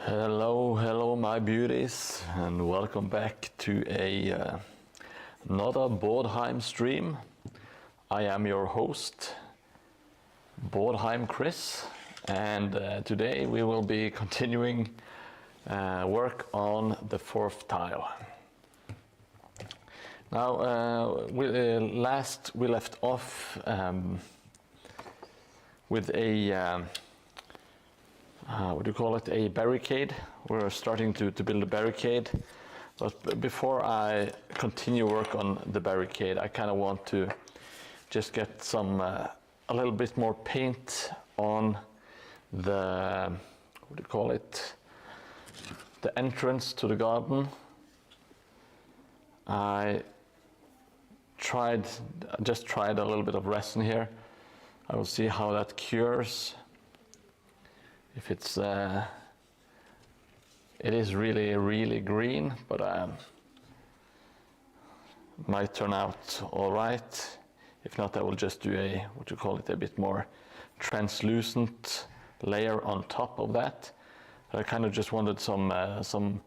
Hello, my beauties, and welcome back to another Mordheim stream. I am your host, Mordheim Chris, and today we will be continuing work on the fourth tile. Now, last we left off with a what do you call it, a barricade. We're starting to build a barricade, but before I continue work on the barricade, I kind of want to just get some a little bit more paint on the, what do you call it, the entrance to the garden. I just tried a little bit of resin here. I will see how that cures. If it's, it is really green, but might turn out all right. If not, I will just do a, what you call it, a bit more translucent layer on top of that. I kind of just wanted some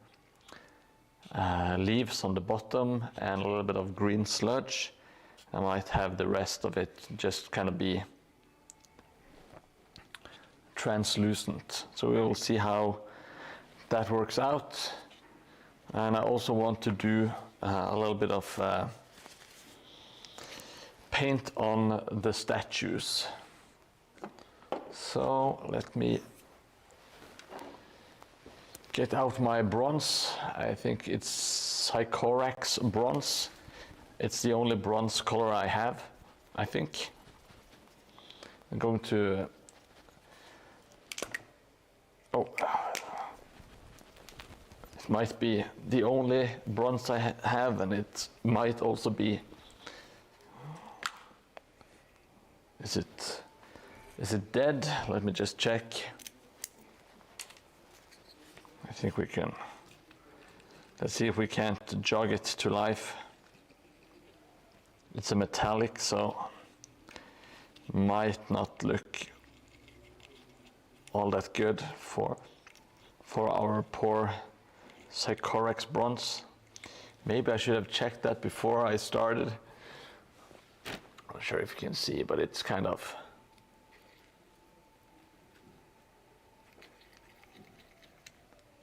leaves on the bottom and a little bit of green sludge. I might have the rest of it just kind of be translucent. So we will see how that works out. And I also want to do a little bit of paint on the statues. So let me get out my bronze. I think it's Sycorax bronze. It's the only bronze color I have, I think. I'm going to it might be the only bronze I have, and it might also be, is it dead? Let me just check. I think we can, let's see if we can't jog it to life. It's a metallic, so might not look all that good for our poor Sycorax bronze. Maybe I should have checked that before I started. I'm not sure if you can see, but it's kind of,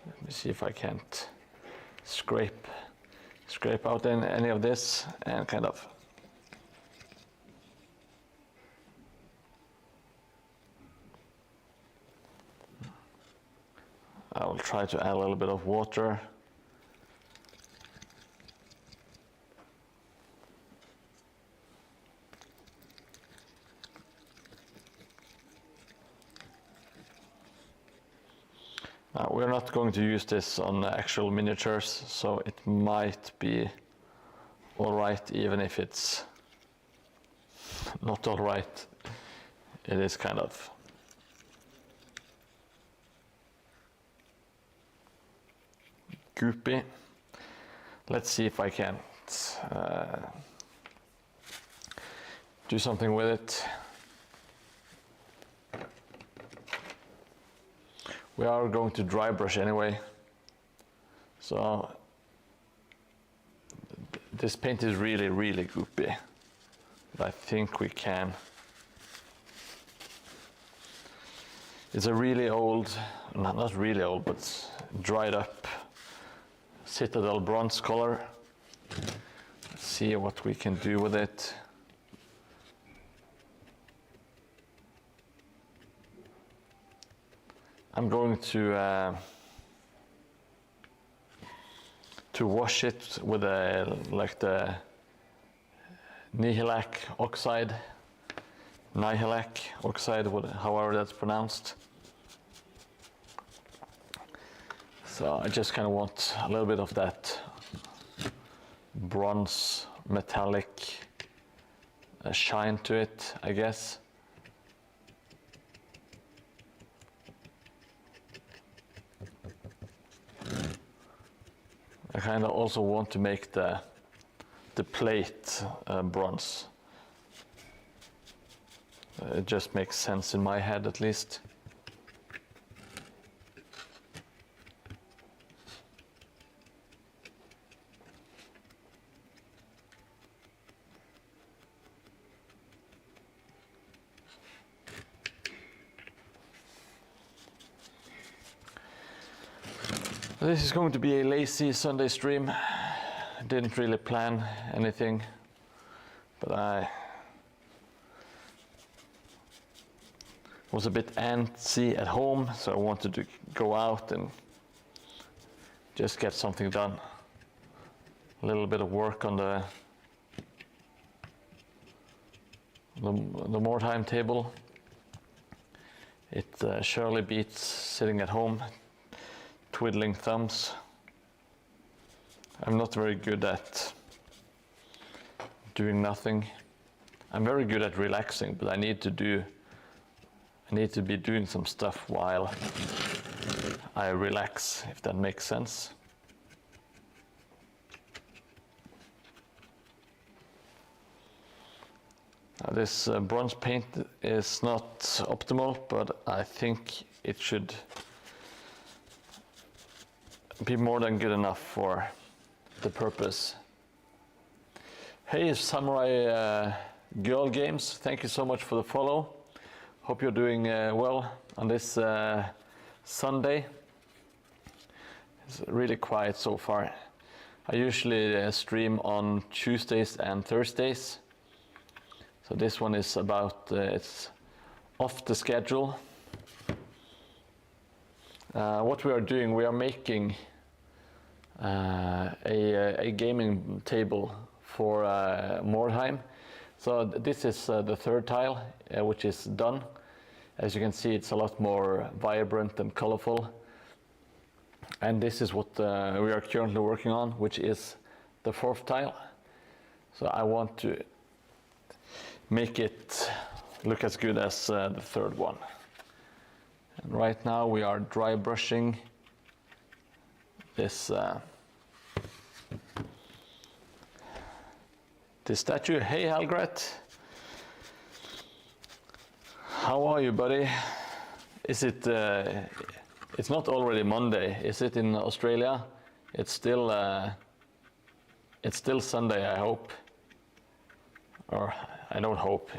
let me see if I can't scrape out any of this and kind of I will try to add a little bit of water. We're not going to use this on actual miniatures, so it might be all right, even if it's not all right. It is kind of goopy. Let's see if I can do something with it. We are going to dry brush anyway, so this paint is really goopy, but I think we can. It's a really old, not really old, but dried up Citadel bronze color. Let's see what we can do with it. I'm going to wash it with like the Nihilak oxide, however that's pronounced. So I just kind of want a little bit of that bronze metallic shine to it, I guess. I kind of also want to make the plate bronze. It just makes sense in my head, at least. This is going to be a lazy Sunday stream. I didn't really plan anything, but I was a bit antsy at home, so I wanted to go out and just get something done. A little bit of work on the Mordheim table. It surely beats sitting at home twiddling thumbs. I'm not very good at doing nothing. I'm very good at relaxing, but I need to be doing some stuff while I relax, if that makes sense. This bronze paint is not optimal, but I think it should be more than good enough for the purpose. Hey, Samurai Girl Games, thank you so much for the follow. Hope you're doing well on this Sunday. It's really quiet so far. I usually stream on Tuesdays and Thursdays. So this one is about, it's off the schedule. What we are doing, we are making a gaming table for Mordheim. So this is the third tile, which is done. As you can see, it's a lot more vibrant and colorful. And this is what we are currently working on, which is the fourth tile. So I want to make it look as good as the third one. And right now we are dry brushing this this statue. Hey Halgret, how are you, buddy? Is it? It's not already Monday, is it in Australia? It's still Sunday, I hope. Or I don't hope.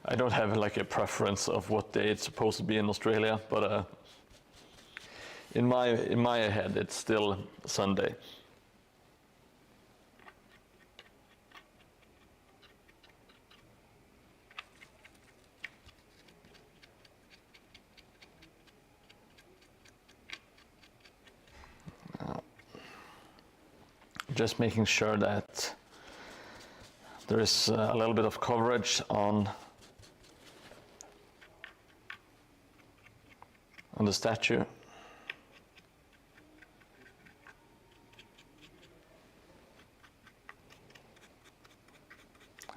I don't have like a preference of what day it's supposed to be in Australia, but in my head, it's still Sunday. Just making sure that there is a little bit of coverage on the statue.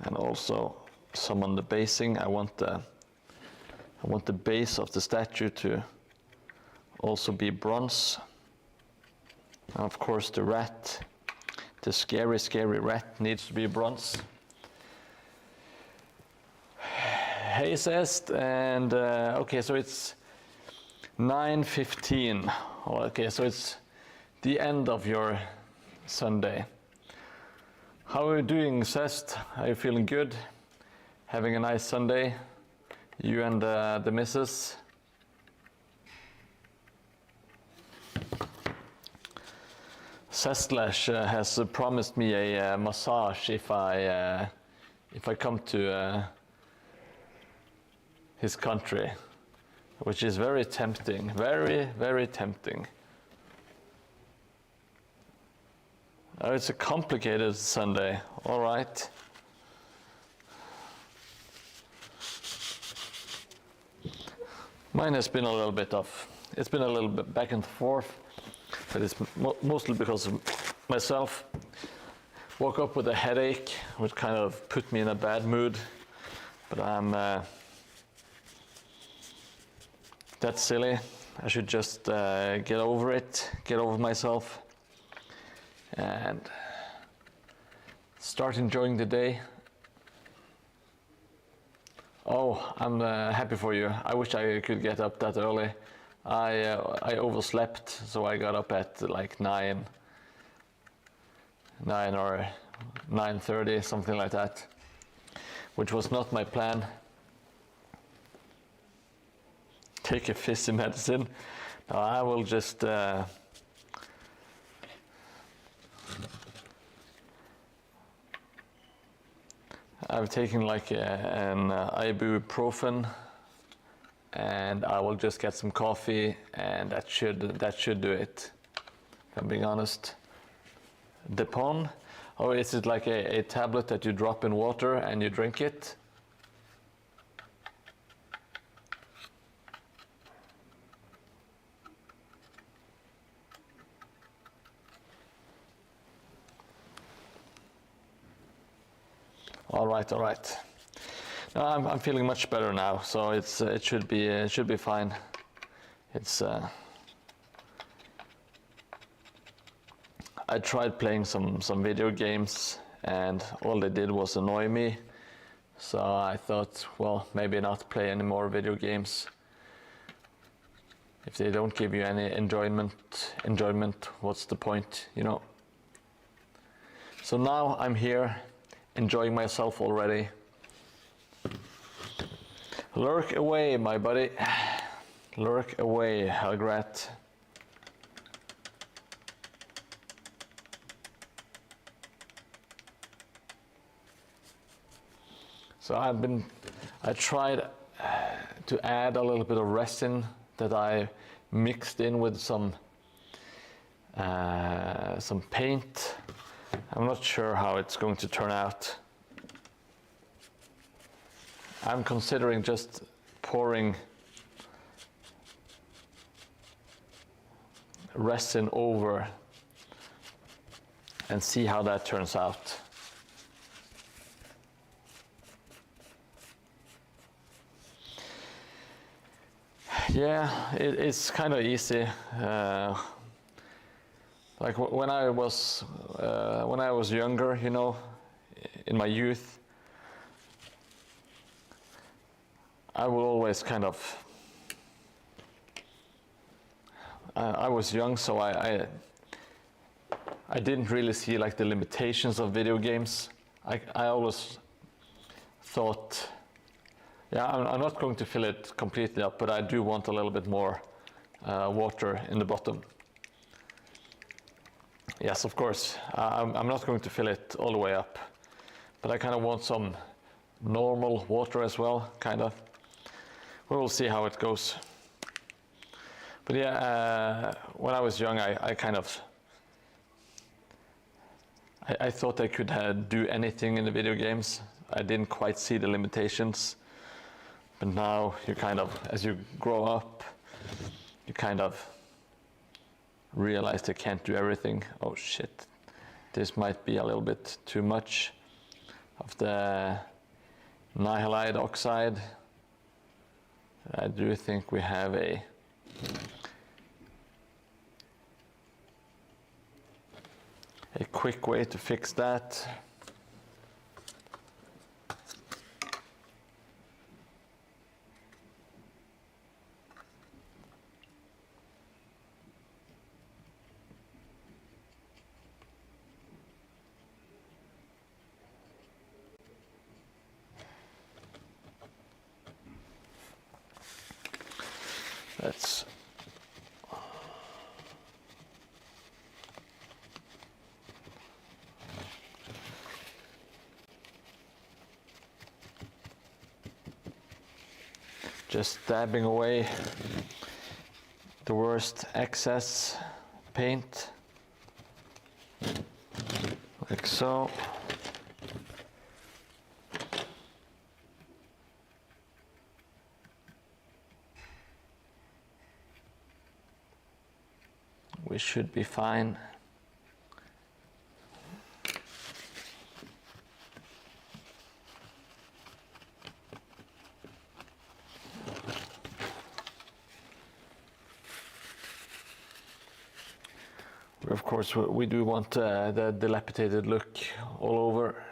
And also some on the basing. I want the base of the statue to also be bronze. And of course the rat, the scary rat, needs to be bronze. Hey Zest, and okay, so it's 9:15. Okay, so it's the end of your Sunday. How are you doing, Zest? Are you feeling good? Having a nice Sunday? You and the missus? Zestlash has promised me a massage if I come to his country, which is very tempting, very tempting. Oh, it's a complicated Sunday, all right. Mine has been a little bit it's been a little bit back and forth, but it's mostly because of myself. Woke up with a headache, which kind of put me in a bad mood, but I'm that's silly. I should just get over it, get over myself, and start enjoying the day. Oh, I'm happy for you. I wish I could get up that early. I overslept, so I got up at like 9 or 9:30, something like that, which was not my plan. Take a fizzy medicine. No, I will just I've taken like an ibuprofen, and I will just get some coffee, and that should do it. If I'm being honest. Depon, or is it like a tablet that you drop in water and you drink it? All right. No, I'm feeling much better now, so it should be fine. It's I tried playing some video games, and all they did was annoy me. So I thought, well, maybe not play any more video games. If they don't give you any enjoyment, what's the point, you know? So now I'm here, enjoying myself already. Lurk away, my buddy. Lurk away, Helgrat. So I tried to add a little bit of resin that I mixed in with some paint. I'm not sure how it's going to turn out. I'm considering just pouring resin over and see how that turns out. Yeah, it's kind of easy. Like when I was younger, you know, in my youth, I would always kind of. I was young, so I didn't really see like the limitations of video games. I always thought, yeah, I'm not going to fill it completely up, but I do want a little bit more water in the bottom. Yes, of course. I'm not going to fill it all the way up, but I kind of want some normal water as well, kind of. We will see how it goes. But yeah, when I was young, I kind of, I thought I could do anything in the video games. I didn't quite see the limitations. But now you kind of, as you grow up, you kind of realize you can't do everything. Oh shit, this might be a little bit too much of the nihilide oxide. I do think we have a quick way to fix that. Let's just dabbing away the worst excess paint, like so. We should be fine. Of course, we do want the dilapidated look all over.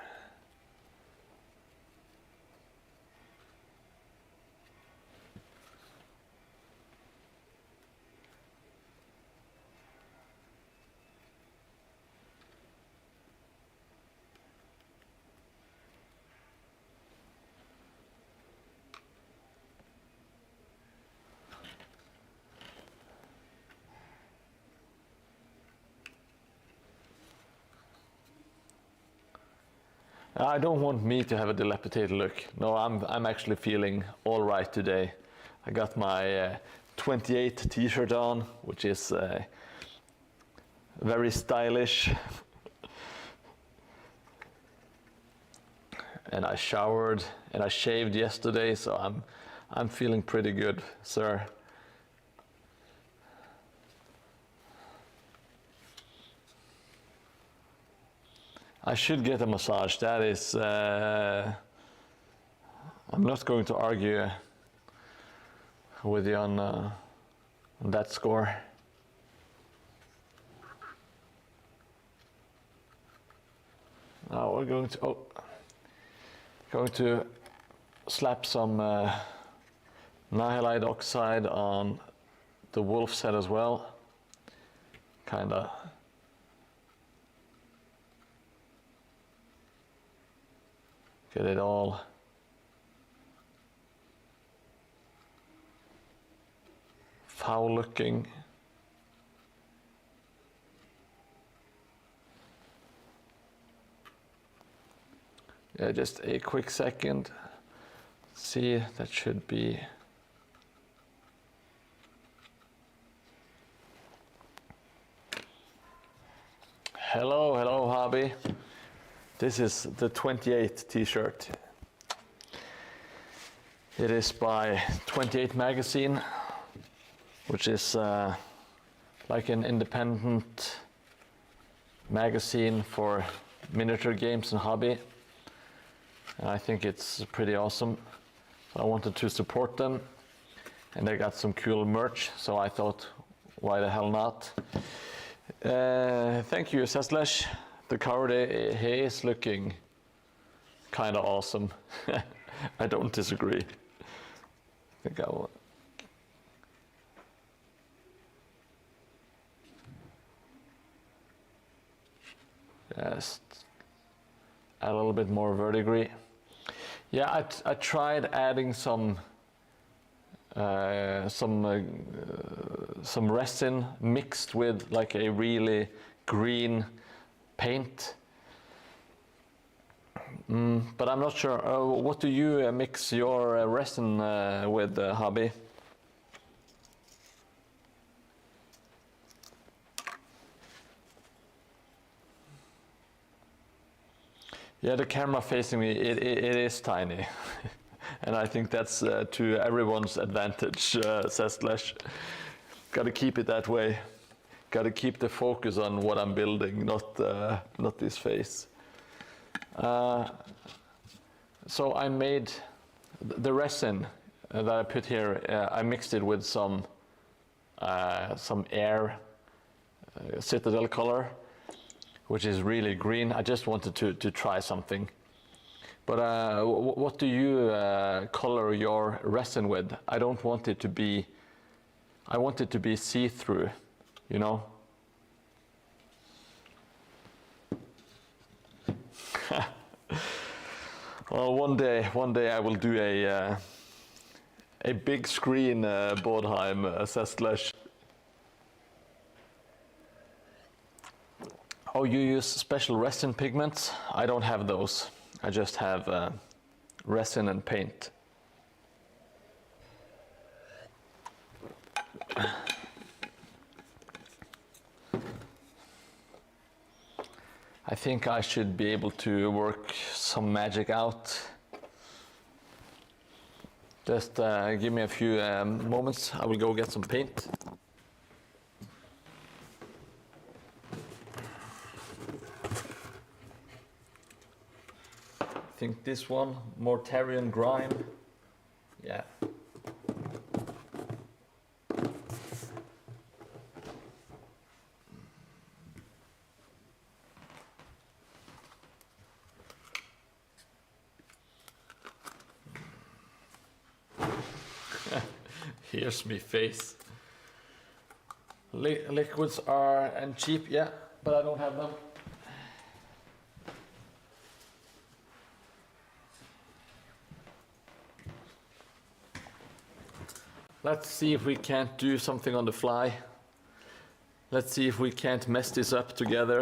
I don't want me to have a dilapidated look. No, I'm actually feeling all right today. I got my 28 t-shirt on, which is very stylish. And I showered and I shaved yesterday, so I'm feeling pretty good, sir. I should get a massage. That is, I'm not going to argue with you on that score. Now we're going to slap some nihilide oxide on the wolf's head as well. Kinda. Get it all foul looking. Yeah, just a quick second. See, that should be. Hello, hobby. This is the 28 t-shirt. It is by 28 magazine, which is like an independent magazine for miniature games and hobby. And I think it's pretty awesome. So I wanted to support them. And they got some cool merch, so I thought, why the hell not? Thank you, Seslesh. The cover he is looking kind of awesome. I don't disagree. I think I will. Just add a little bit more verdigris. Yeah, I tried adding some resin mixed with like a really green paint, but I'm not sure. What do you mix your resin with, hobby? Yeah, the camera facing me, it is tiny. And I think that's to everyone's advantage, says Lesh. Got to keep it that way. Got to keep the focus on what I'm building, not this face. So I made the resin that I put here. I mixed it with some air citadel color, which is really green. I just wanted to try something. But what do you color your resin with? I don't want it to be. I want it to be see-through. You know? Well, one day I will do a big screen Mordheim, says Lesh. Oh, you use special resin pigments? I don't have those. I just have resin and paint. I think I should be able to work some magic out. Just give me a few moments. I will go get some paint. I think this one, Mortarian Grime. Yeah. Here's me face. Liquids are and cheap, yeah, but I don't have them. Let's see if we can't do something on the fly. Let's see if we can't mess this up together.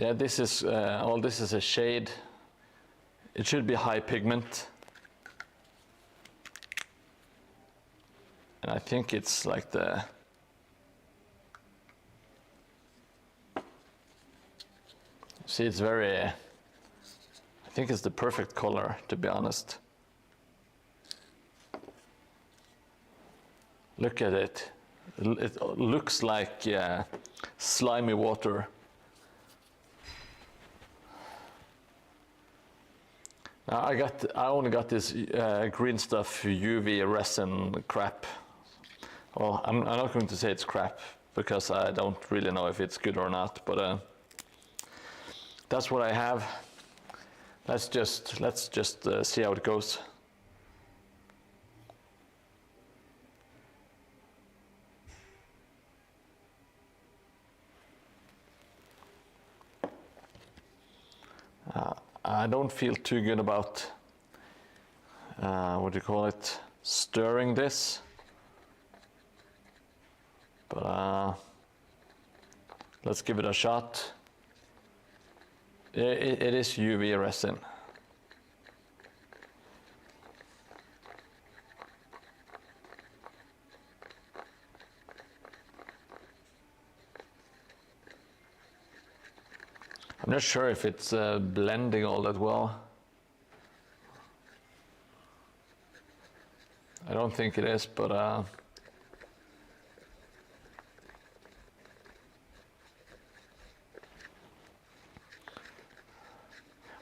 Yeah, this is this is a shade. It should be high pigment. And I think it's like the... See, it's very... I think it's the perfect color, to be honest. Look at it. It looks like slimy water. I only got this green stuff UV resin crap. Well, I'm not going to say it's crap because I don't really know if it's good or not, but that's what I have. Let's just see how it goes. I don't feel too good about what do you call it, stirring this, but let's give it a shot. It is UV resin. I'm not sure if it's blending all that well. I don't think it is, but I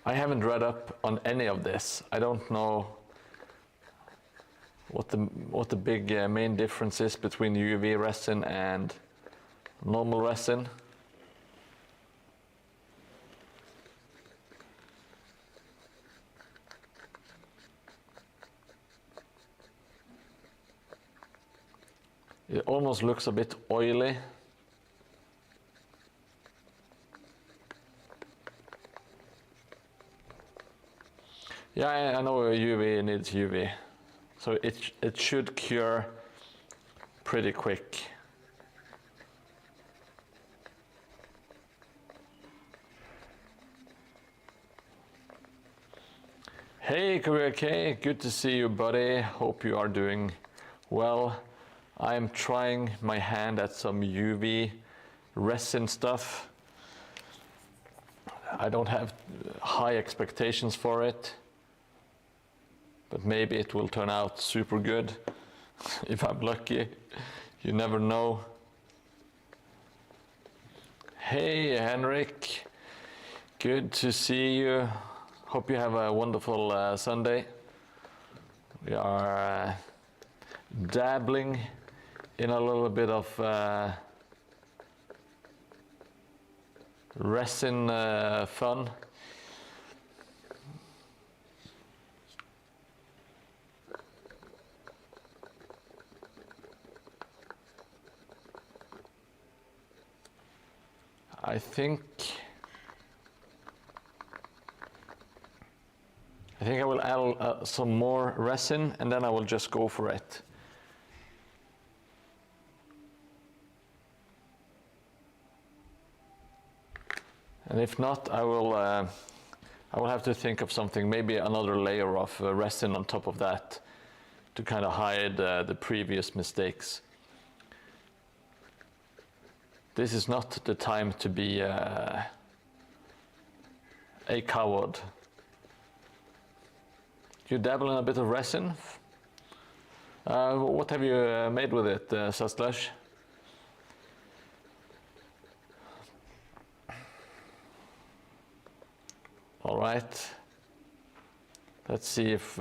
haven't read up on any of this. I don't know what the big main difference is between UV resin and normal resin. It almost looks a bit oily. Yeah, I know UV needs UV, so it should cure pretty quick. Hey Career K, good to see you, buddy. Hope you are doing well. I'm trying my hand at some UV resin stuff. I don't have high expectations for it, but maybe it will turn out super good if I'm lucky. You never know. Hey Henrik, good to see you. Hope you have a wonderful Sunday. We are dabbling in a little bit of resin fun. I think I will add some more resin and then I will just go for it. And if not, I will have to think of something, maybe another layer of resin on top of that to kind of hide the previous mistakes. This is not the time to be a coward. You dabble in a bit of resin. What have you made with it, Saslash? All right. Let's see if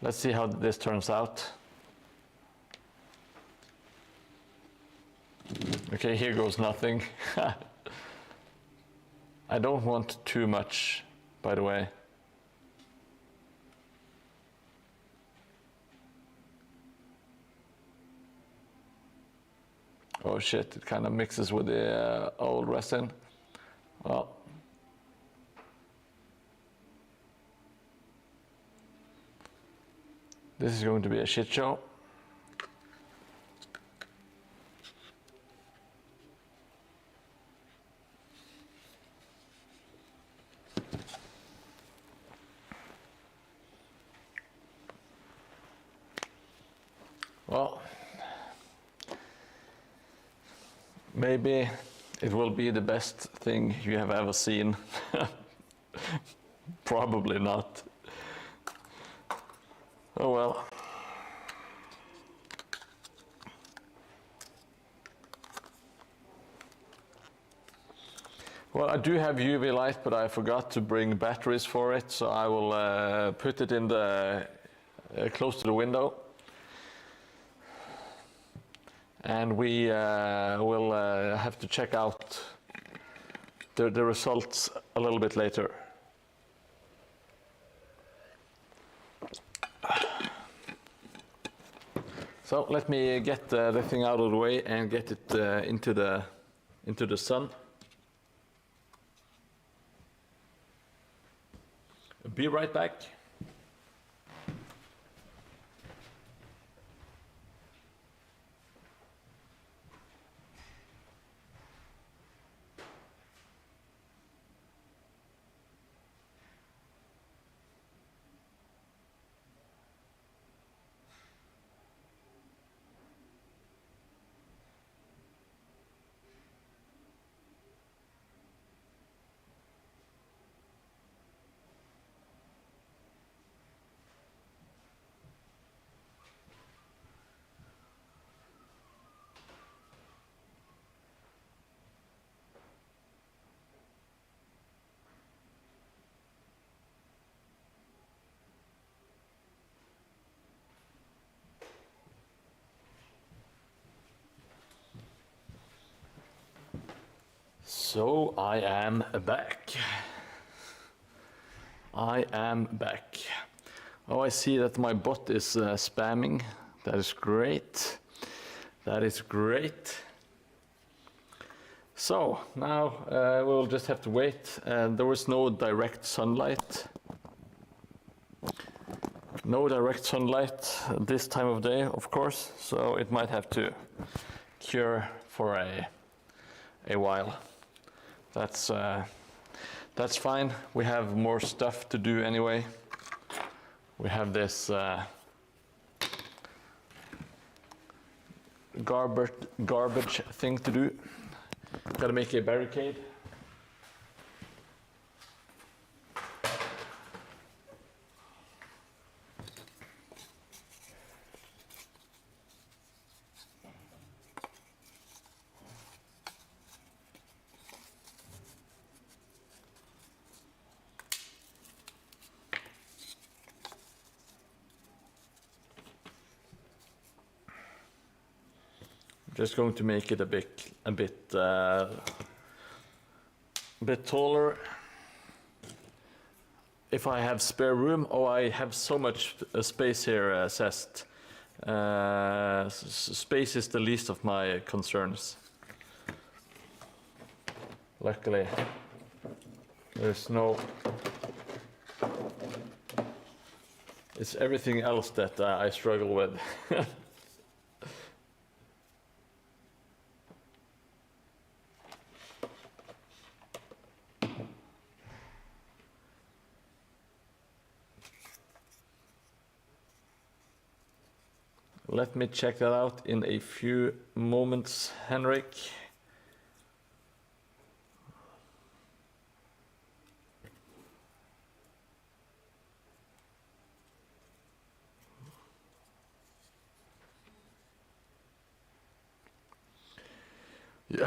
let's see how this turns out. Okay, here goes nothing. I don't want too much, by the way. Oh shit, it kind of mixes with the old resin. Well, this is going to be a shit show. Well, maybe it will be the best thing you have ever seen. Probably not. Oh well. Well, I do have UV light, but I forgot to bring batteries for it, so I will put it in the close to the window. And we will have to check out the results a little bit later. So let me get the thing out of the way and get it into the sun. Be right back. So I am back. I am back. Oh, I see that my bot is spamming. That is great. That is great. So now we'll just have to wait. There was no direct sunlight. No direct sunlight this time of day, of course, so it might have to cure for a while. That's fine. We have more stuff to do anyway. We have this garbage thing to do. Gotta make a barricade. Just going to make it a bit taller. If I have spare room, oh, I have so much space here, Cest. Space is the least of my concerns. Luckily, there's no. It's everything else that I struggle with. Let me check that out in a few moments, Henrik.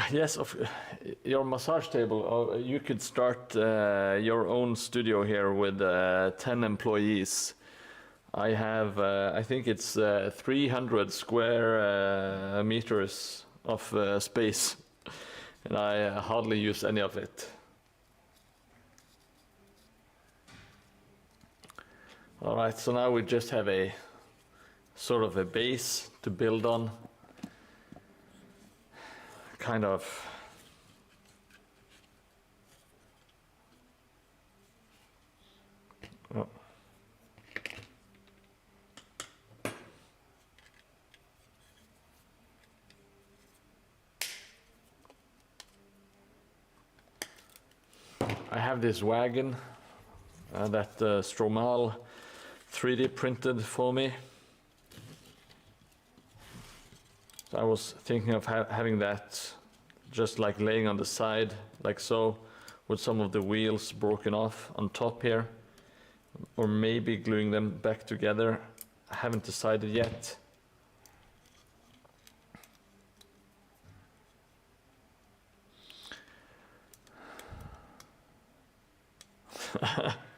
Yes, your massage table, you could start your own studio here with 10 employees. I have, I think it's 300 square meters of space, and I hardly use any of it. All right, so now we just have a sort of a base to build on. Kind of. Oh. I have this wagon that Stromal 3D printed for me. So I was thinking of having that just like laying on the side, like so, with some of the wheels broken off on top here, or maybe gluing them back together. I haven't decided yet.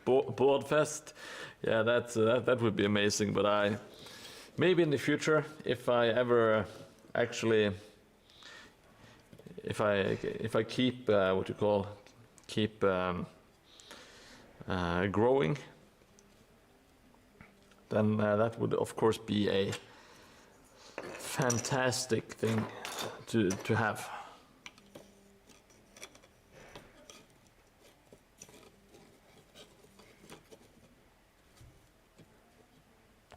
Board fest, yeah, that would be amazing. But maybe in the future, if I ever actually, if I keep what you call keep growing, then that would of course be a fantastic thing to have.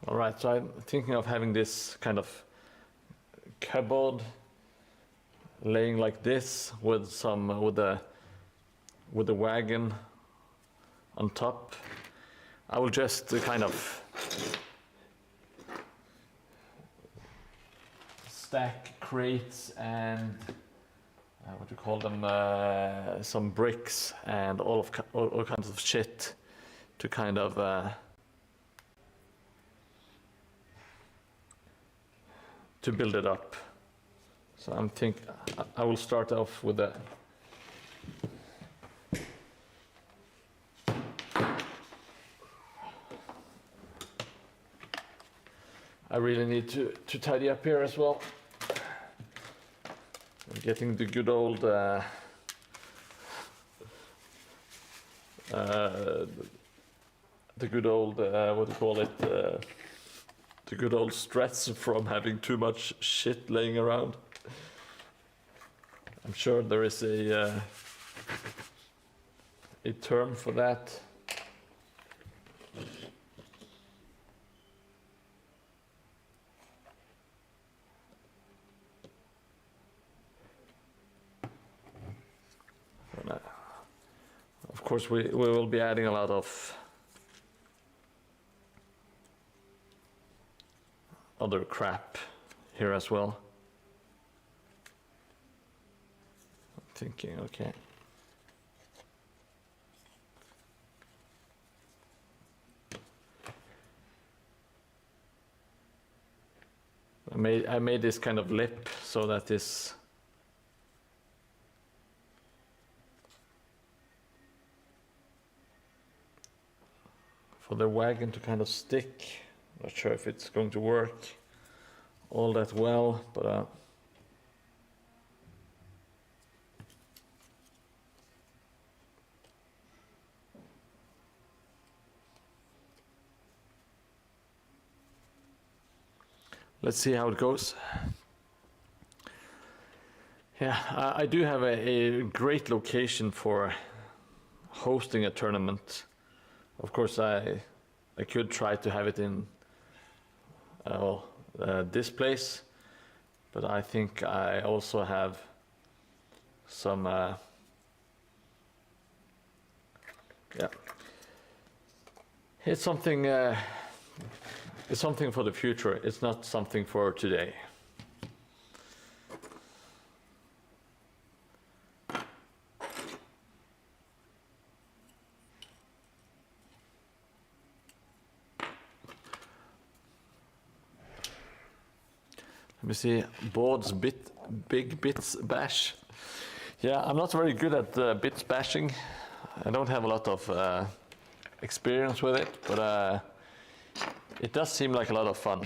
All right, so I'm thinking of having this kind of cupboard laying like this with some with the wagon on top. I will just kind of stack crates and what do you call them, some bricks and all kinds of shit to kind of to build it up. So I will start off with that. I really need to tidy up here as well. I'm getting the good old the good old what do you call it, the good old stress from having too much shit laying around. I'm sure there is a term for that. Of course, we will be adding a lot of other crap here as well. I'm thinking, okay. I made this kind of lip so that this for the wagon to kind of stick. Not sure if it's going to work all that well, but let's see how it goes. Yeah, I do have a great location for hosting a tournament. Of course, I could try to have it in this place, but I think I also have some yeah. It's something for the future. It's not something for today. Let me see, boards big bits bash. Yeah, I'm not very good at bits bashing. I don't have a lot of experience with it, but it does seem like a lot of fun.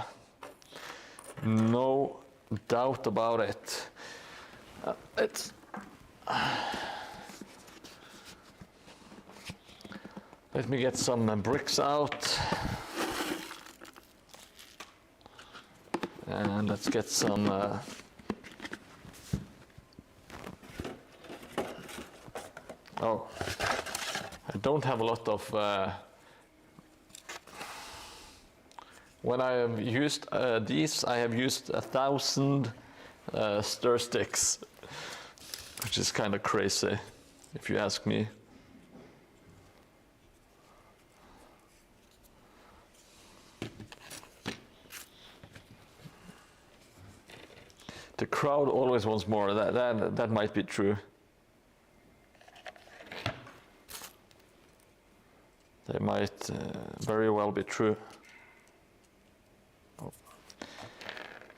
No doubt about it. Let me get some bricks out. And let's get some oh, I don't have a lot of when I have used these, I have used 1,000 stir sticks, which is kind of crazy, if you ask me. The crowd always wants more. That might be true. They might very well be true. Oh.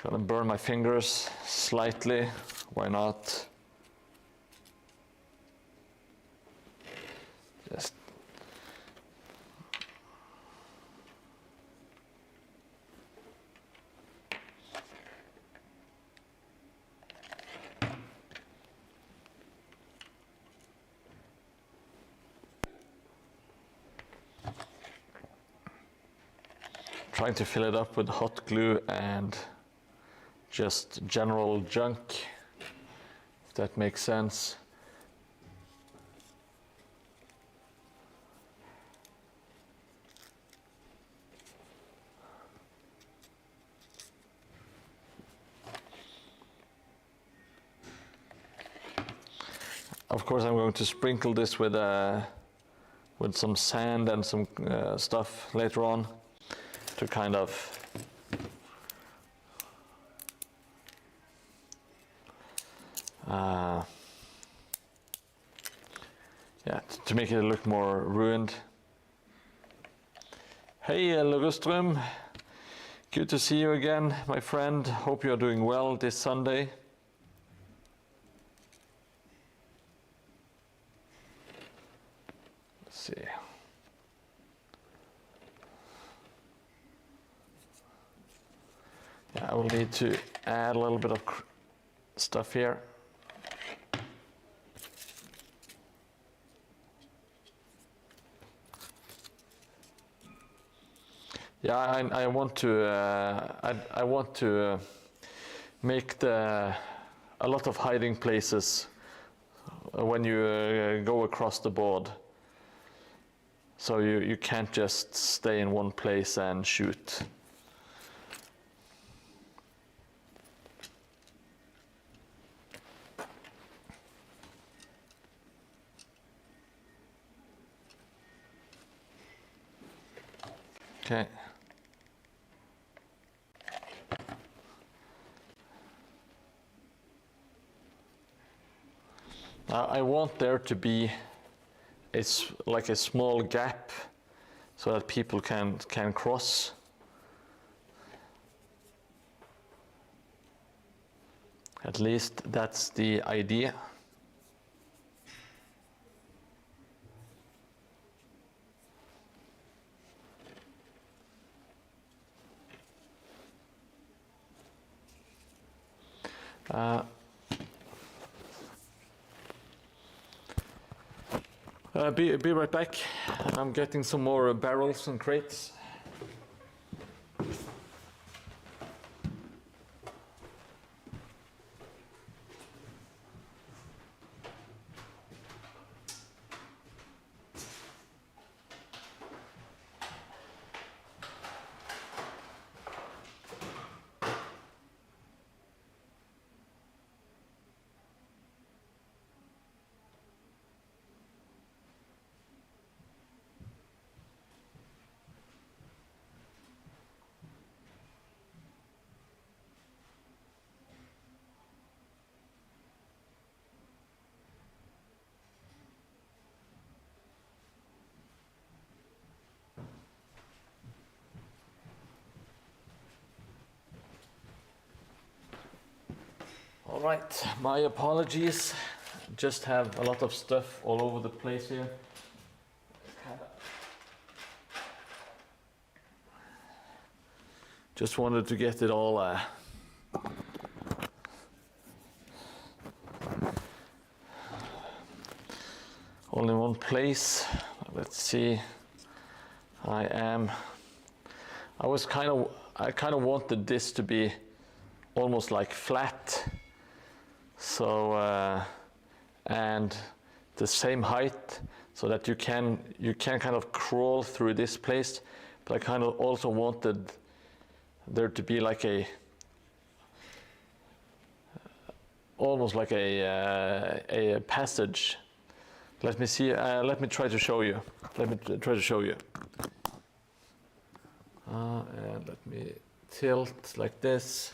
Gonna burn my fingers slightly. Why not? Just trying to fill it up with hot glue and just general junk, if that makes sense. Of course, I'm going to sprinkle this with some sand and some stuff later on to kind of to make it look more ruined. Hey, Lugostrum, good to see you again, my friend. Hope you're doing well this Sunday. Let's see. I will need to add a little bit of stuff here. Yeah, I want to make a lot of hiding places when you go across the board. So you can't just stay in one place and shoot. Okay. Now I want there to be like a small gap so that people can cross. At least that's the idea. Be right back. I'm getting some more barrels and crates. All right, my apologies. Just have a lot of stuff all over the place here. Just wanted to get it all in one place. Let's see. I kind of wanted this to be almost like flat. So and the same height, so that you can kind of crawl through this place. But I kind of also wanted there to be like almost like a passage. Let me see. Let me try to show you. And let me tilt like this.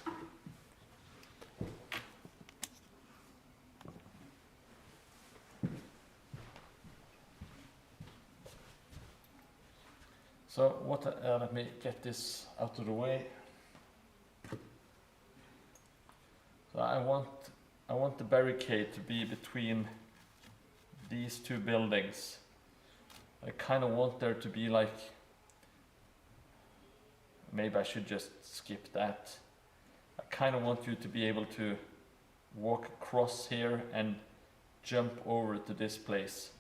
So let me get this out of the way. So I want the barricade to be between these two buildings. I kind of want there to be like, maybe I should just skip that. I kind of want you to be able to walk across here and jump over to this place.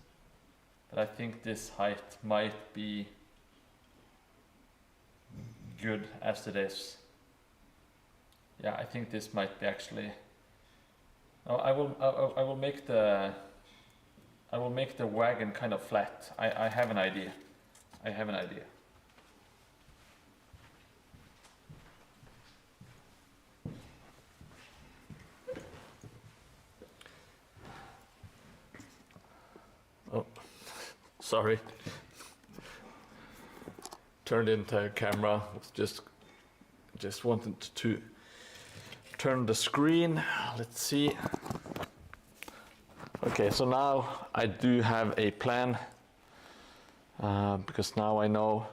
But I think this height might be good as it is. Yeah, I think this might be actually. No, I will make the wagon kind of flat. I have an idea. I have an idea. Oh, sorry. Turned into a camera. Just wanted to turn the screen. Let's see. Okay, so now I do have a plan because now I know.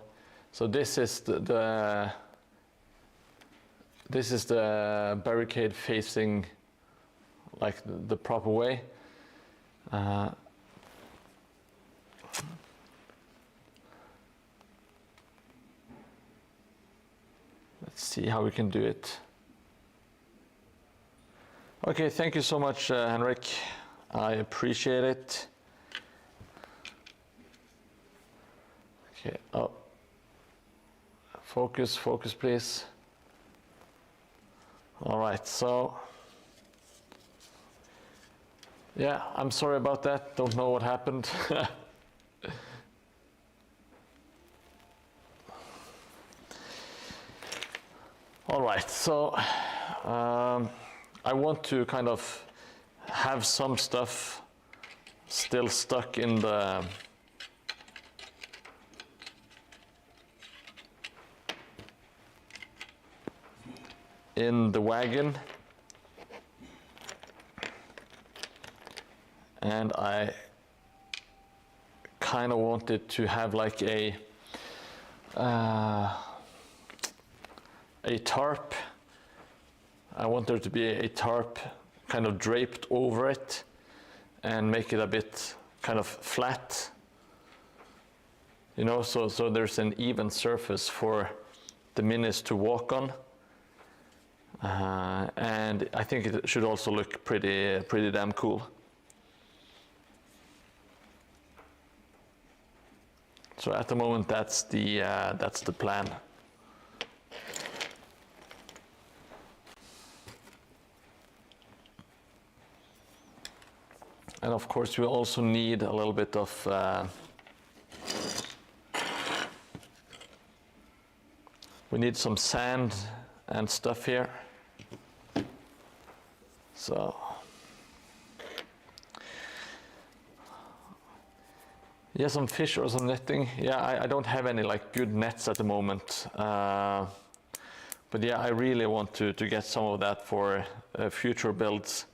So this is the barricade facing like the proper way. Let's see how we can do it. Okay, thank you so much, Henrik. I appreciate it. Okay, oh. Focus, please. All right, so. Yeah, I'm sorry about that. Don't know what happened. All right, so I want to kind of have some stuff still stuck in the wagon, and I kind of wanted to have like a tarp. I want there to be a tarp kind of draped over it and make it a bit kind of flat, you know, so there's an even surface for the minis to walk on. And I think it should also look pretty damn cool. So at the moment, that's the plan. And of course, we also need a little bit of we need some sand and stuff here. So yeah, some fish or some netting. Yeah, I don't have any like good nets at the moment, but yeah, I really want to get some of that for future builds.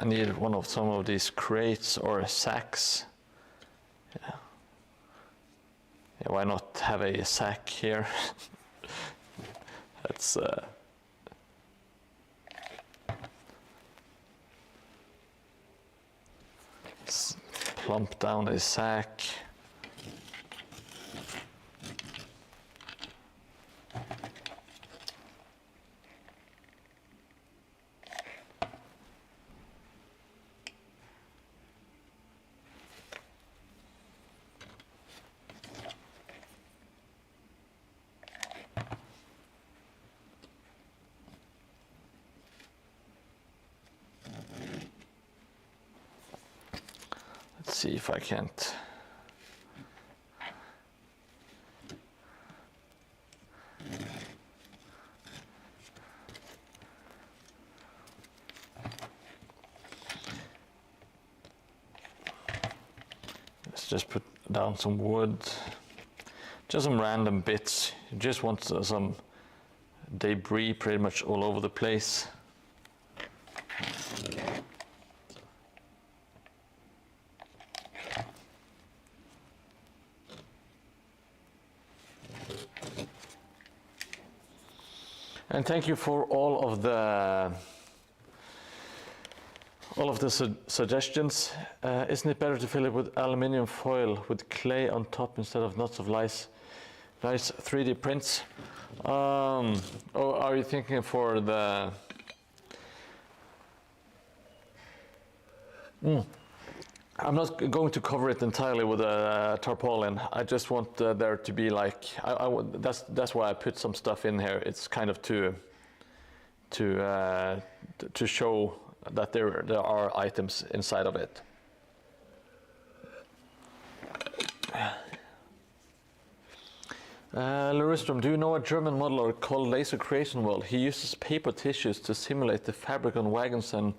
I need some of these crates or sacks. Yeah. Yeah, why not have a sack here? That's plump down a sack. See if I can't. Let's just put down some wood, just some random bits. You just want some debris pretty much all over the place. And thank you for all of the suggestions. Isn't it better to fill it with aluminium foil with clay on top instead of lots of nice 3D prints? Oh, are you thinking for the? I'm not going to cover it entirely with a tarpaulin. I just want there to be like that's why I put some stuff in here. It's kind of to show that there are items inside of it. Laristrom, do you know a German modeler called Laser Creation World? He uses paper tissues to simulate the fabric on wagons and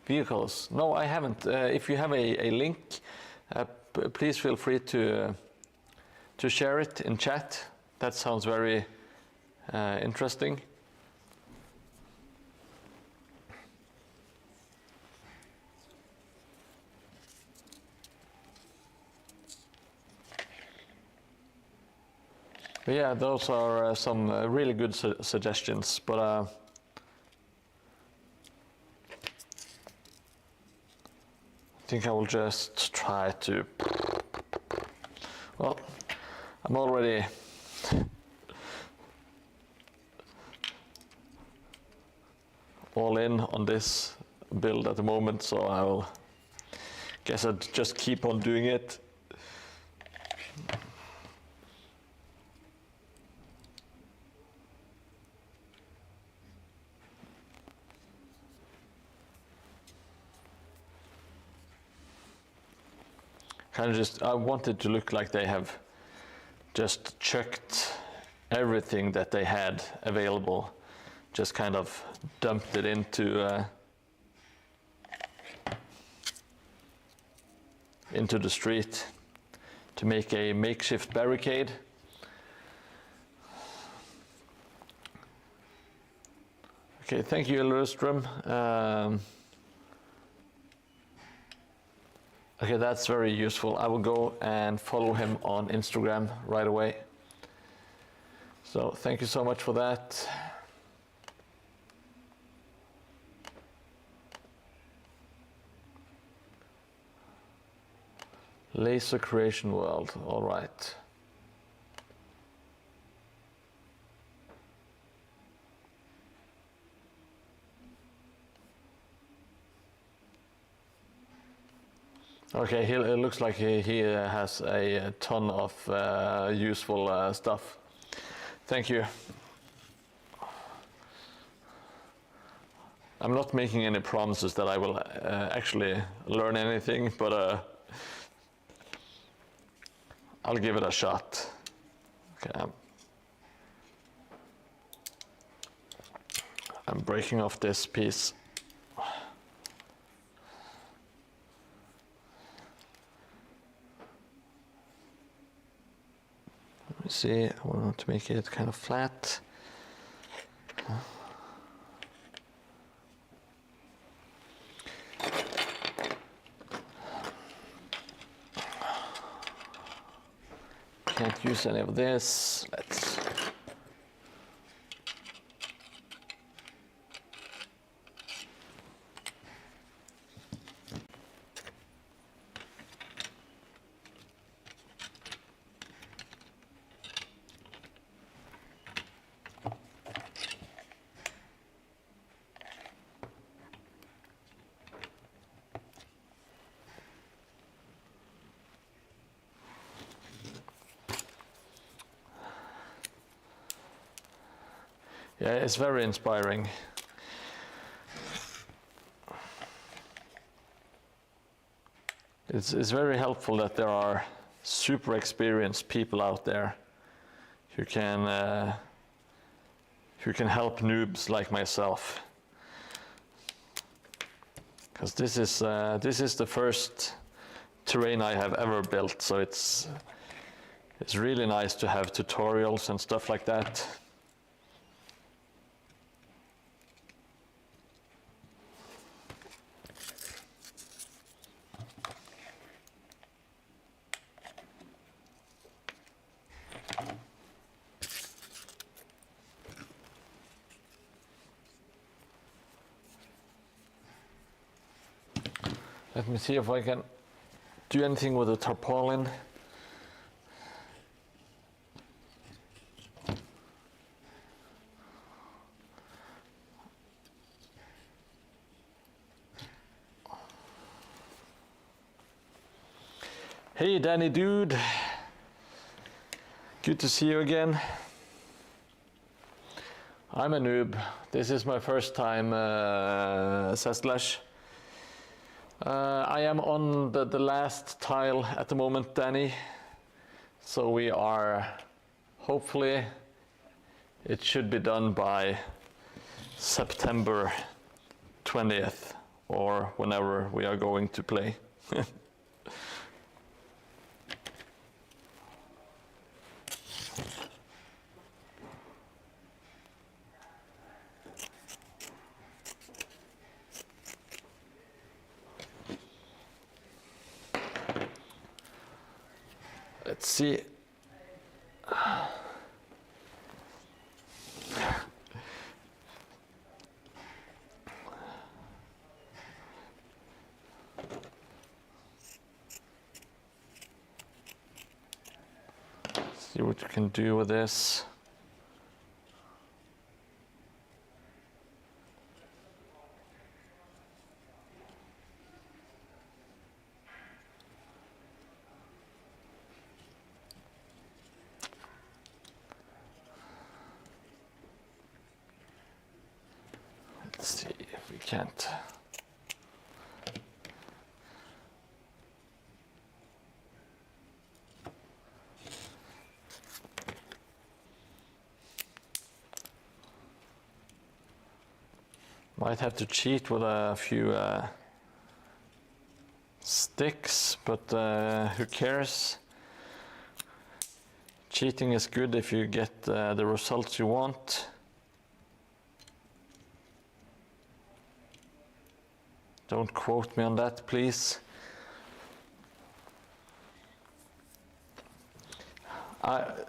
vehicles. No, I haven't. If you have a link, please feel free to share it in chat. That sounds very interesting. But yeah, those are some really good suggestions. But I think I will just try to. Well, I'm already all in on this build at the moment, so I will guess I'll just keep on doing it. Kind of just, I want it to look like they have just chucked everything that they had available, just kind of dumped it into the street to make a makeshift barricade. Okay, thank you, Lurstrom. Okay, that's very useful. I will go and follow him on Instagram right away. So thank you so much for that. Laser Creation World, all right. Okay, it looks like he has a ton of useful stuff. Thank you. I'm not making any promises that I will actually learn anything, but I'll give it a shot. Okay. I'm breaking off this piece. Let me see, I want to make it kind of flat. Can't use any of this. Let's. Yeah, it's very inspiring. It's very helpful that there are super experienced people out there who can help noobs like myself. Because this is the first terrain I have ever built, so it's really nice to have tutorials and stuff like that. Let me see if I can do anything with the tarpaulin. Hey Danny dude, good to see you again. I'm a noob. This is my first time says Slash. I am on the last tile at the moment, Danny. So we are, hopefully, it should be done by September 20th or whenever we are going to play. Let's see. See what you can do with this. Let's see if we can't. Might have to cheat with a few sticks, but who cares? Cheating is good if you get the results you want. Don't quote me on that, please.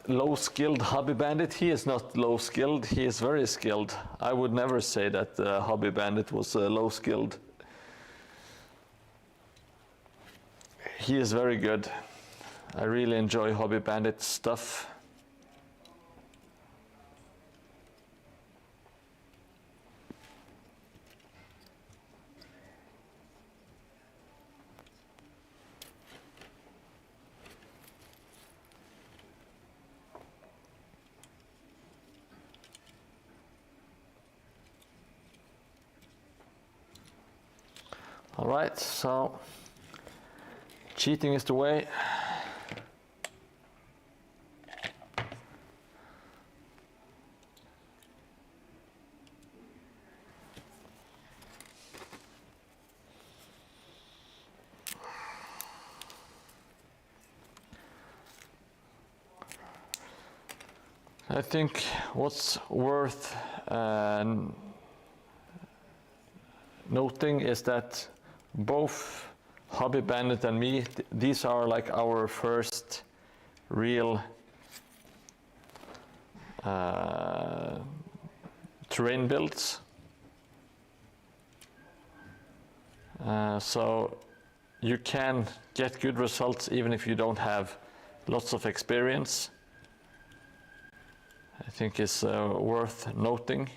Low-skilled Hobby Bandit, he is not low-skilled, he is very skilled. I would never say that Hobby Bandit was low-skilled. He is very good. I really enjoy Hobby Bandit stuff. All right, so cheating is the way. I think what's worth noting is that both Hobby Bandit and me, these are like our first real terrain builds. So you can get good results even if you don't have lots of experience. I think is worth noting.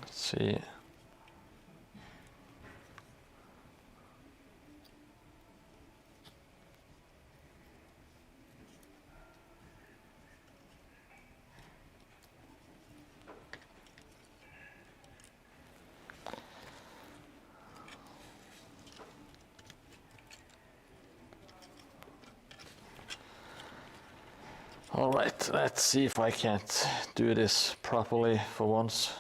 Let's see. All right, let's see if I can't do this properly for once.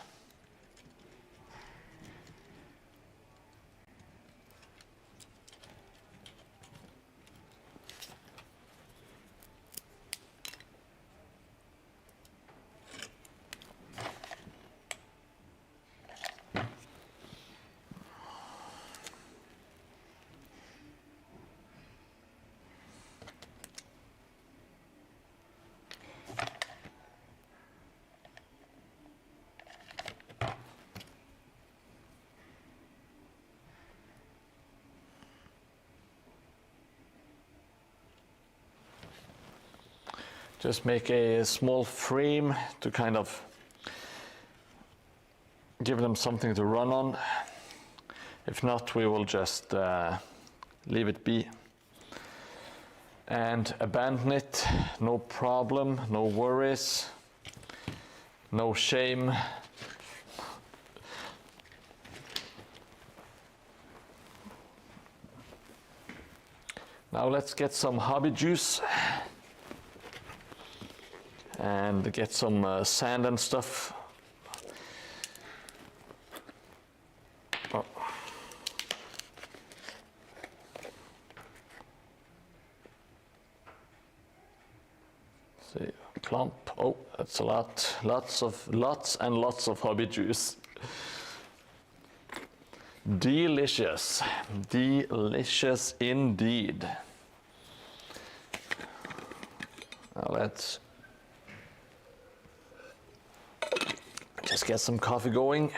just make a small frame to kind of give them something to run on. If not, we will just leave it be and abandon it. No problem, no worries, no shame. Now let's get some hobby juice and get some sand and stuff. Oh. See, clump. Oh, that's a lot. Lots and lots of hobby juice. Delicious. Delicious indeed. Now let's just get some coffee going.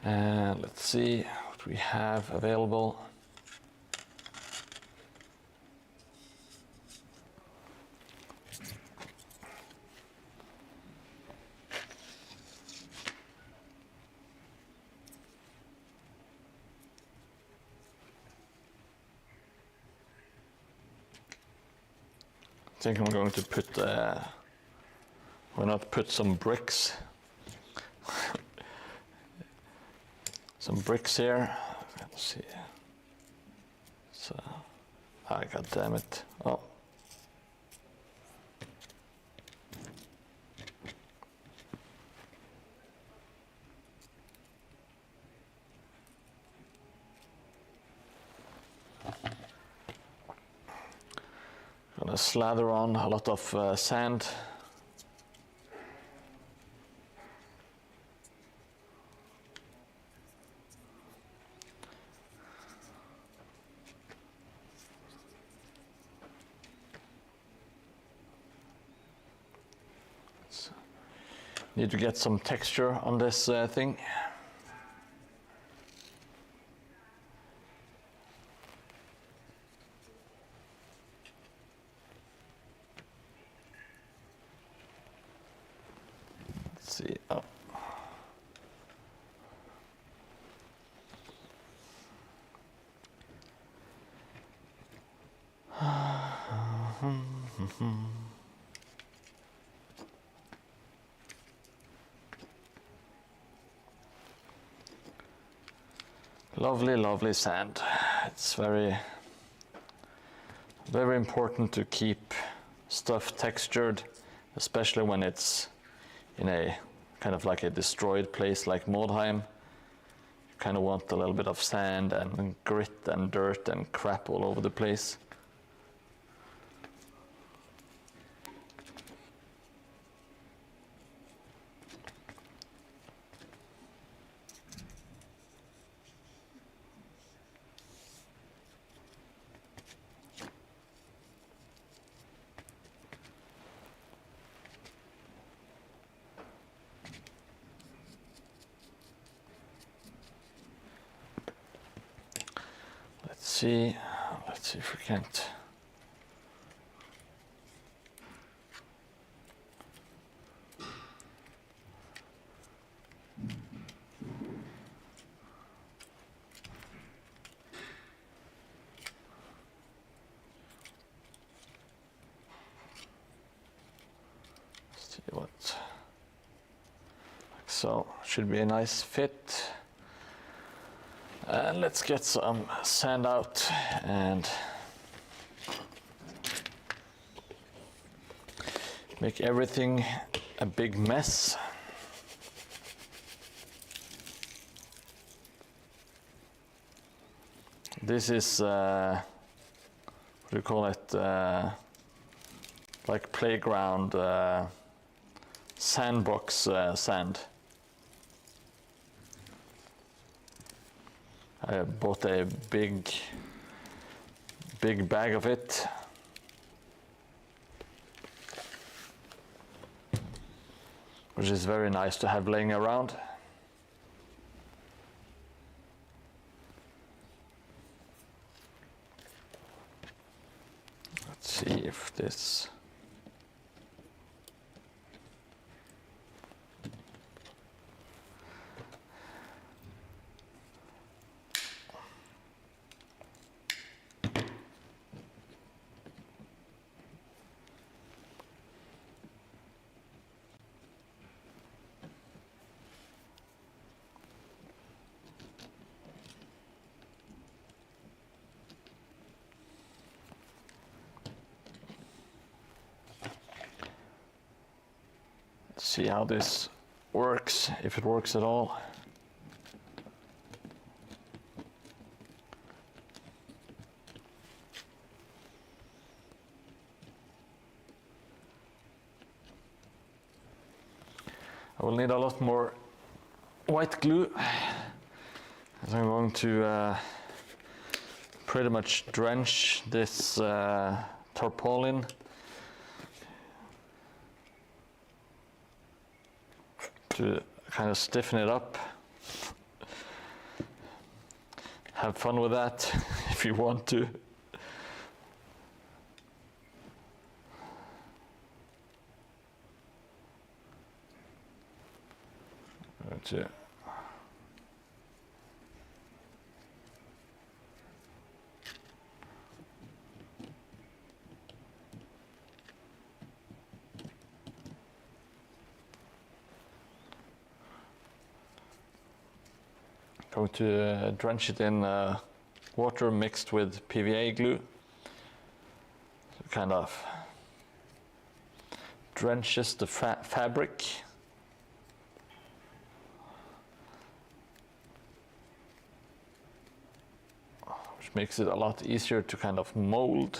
And let's see what we have available. I think I'm going to put, why not put some bricks? Some bricks here. Let's see. So, god damn it. Oh. Gonna slather on a lot of sand. Need to get some texture on this thing. Let's see. Oh. Lovely, lovely sand. It's very, very important to keep stuff textured, especially when it's in a kind of like a destroyed place like Mordheim. You kind of want a little bit of sand and grit and dirt and crap all over the place. Let's see if we can't. Let's see what, like so, should be a nice fit. And let's get some sand out and make everything a big mess. This is, what do you call it, like playground sandbox sand. I bought a big bag of it. Which is very nice to have laying around. Let's see if this. See how this works, if it works at all. I will need a lot more white glue, as I'm going to pretty much drench this tarpaulin to kind of stiffen it up. Have fun with that if you want to. That's it. Going to drench it in water mixed with PVA glue. So kind of drenches the fabric. Which makes it a lot easier to kind of mold,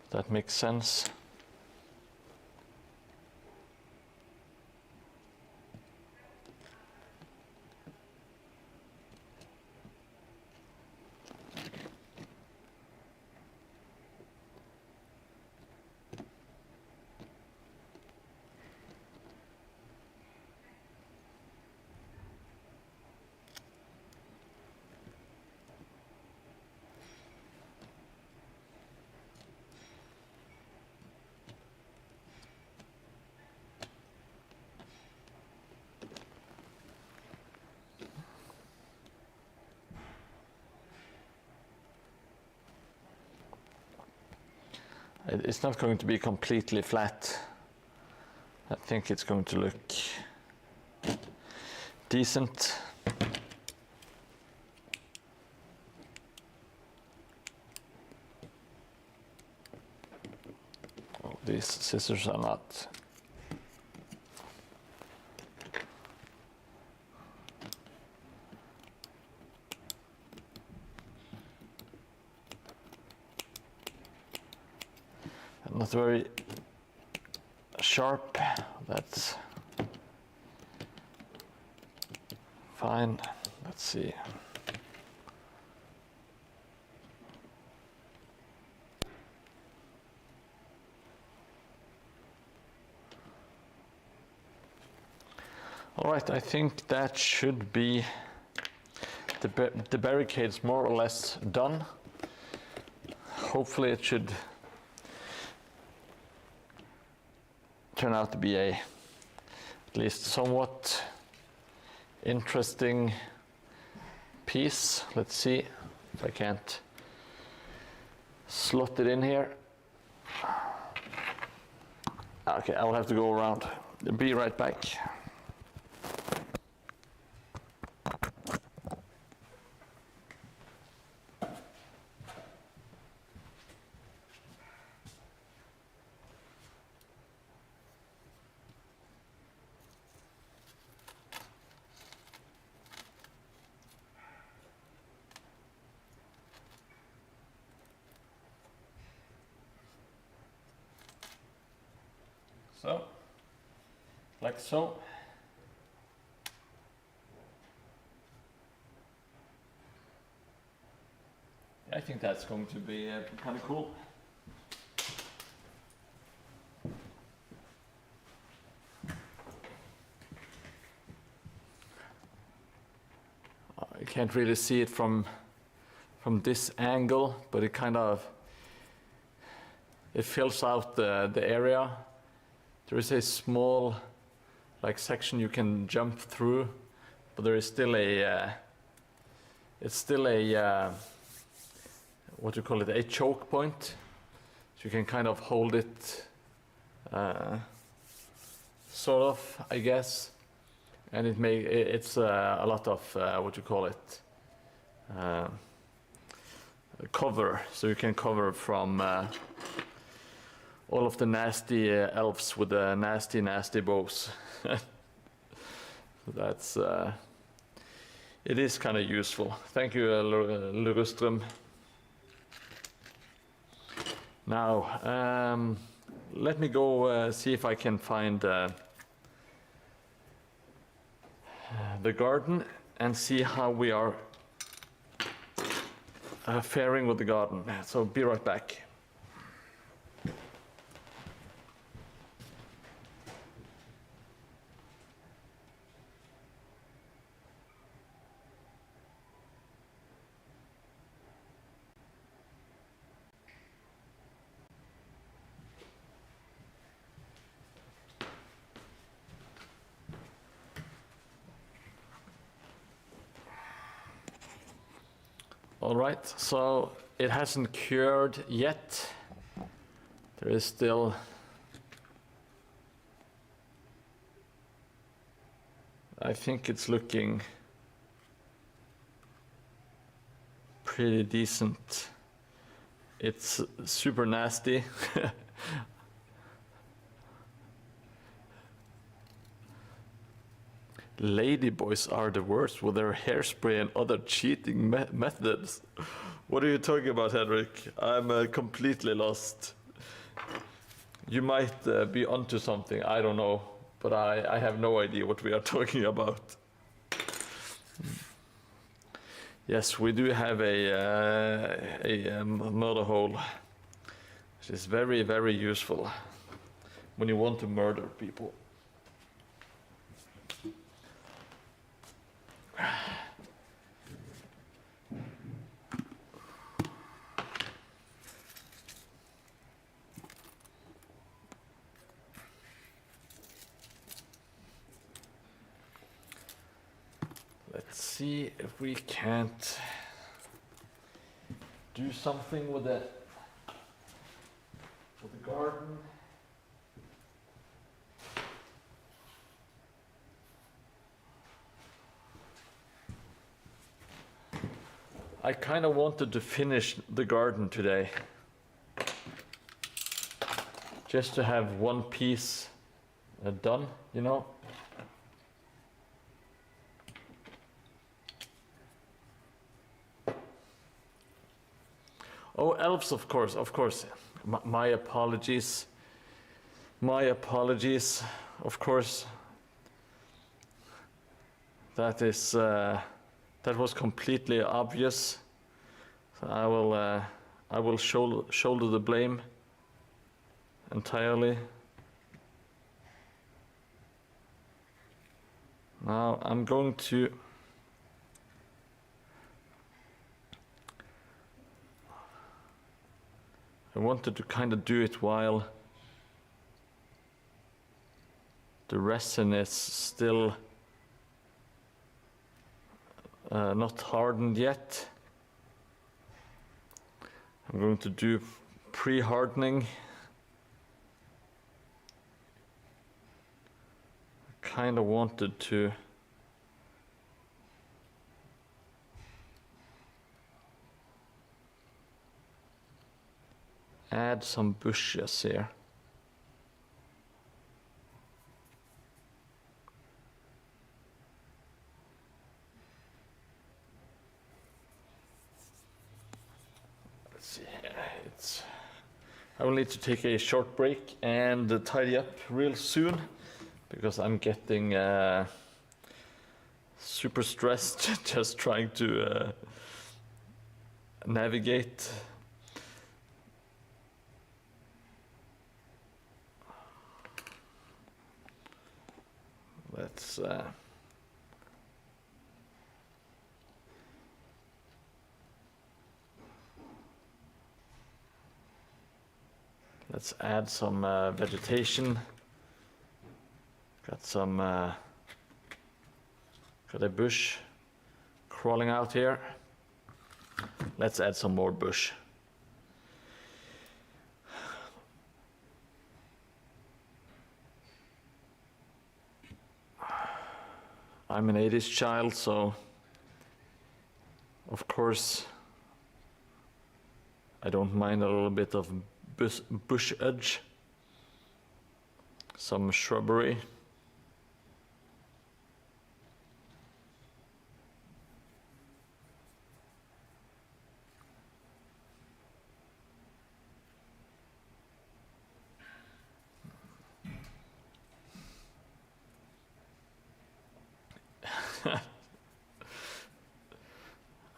if that makes sense. It's not going to be completely flat. I think it's going to look decent. Oh, these scissors are not. Not very sharp, that's fine. Let's see. All right, I think that should be the barricades more or less done. Hopefully it should turn out to be at least somewhat interesting piece. Let's see if I can't slot it in here. Okay, I will have to go around. Be right back. So, like so. I think that's going to be kind of cool. You can't really see it from this angle, but it kind of it fills out the area. There is a small like section you can jump through, but there is still a it's still a what do you call it, a choke point, so you can kind of hold it sort of, I guess, and it's a lot of what do you call it, cover, so you can cover from all of the nasty elves with the nasty bows. That's it is kind of useful. Thank you, Lurustrum. Now, let me go see if I can find the garden and see how we are faring with the garden. So be right back. All right, so it hasn't cured yet. There is still I think it's looking pretty decent. It's super nasty. Ladyboys are the worst with their hairspray and other cheating methods. What are you talking about, Henrik? I'm completely lost. You might be onto something, I don't know, but I have no idea what we are talking about. Yes, we do have a murder hole, which is very, very useful when you want to murder people. Let's see if we can't do something with the garden. I kind of wanted to finish the garden today, just to have one piece done, you know. Oh, elves, of course, of course. My apologies. My apologies, of course. That is, that was completely obvious. So I will shoulder the blame entirely. Now I'm going to I wanted to kind of do it while the resin is still not hardened yet. I'm going to do pre-hardening. I kind of wanted to add some bushes here. Let's see, I will need to take a short break and tidy up real soon because I'm getting super stressed just trying to navigate. Let's add some vegetation. Got some, got a bush crawling out here. Let's add some more bush. I'm an 80s child, so of course I don't mind a little bit of bush edge, some shrubbery.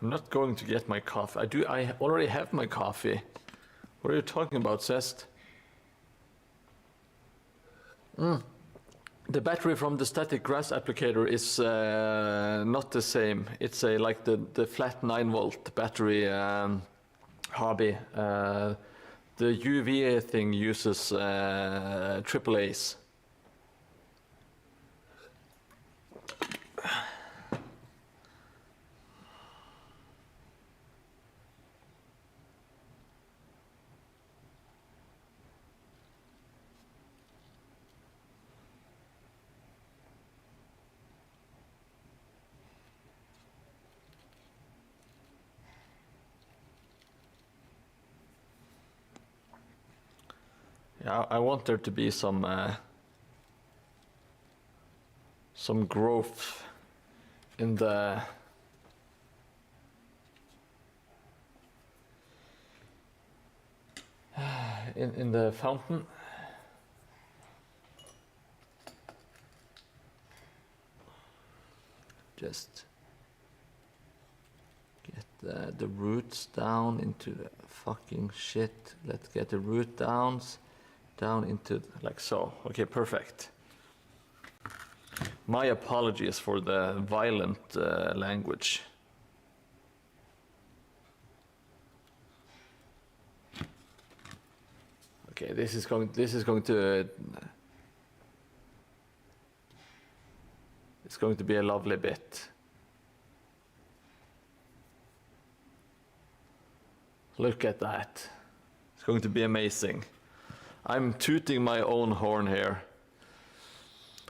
I'm not going to get my coffee. I already have my coffee. What are you talking about, Zest? The battery from the static grass applicator is not the same. It's like the flat 9-volt battery hobby. The UV thing uses AAA's. Yeah, I want there to be some growth in the in the fountain. Just get the roots down into the fucking shit. Let's get the root downs down into like so. Okay, perfect. My apologies for the violent language. Okay, this is going to it's going to be a lovely bit. Look at that. It's going to be amazing. I'm tooting my own horn here.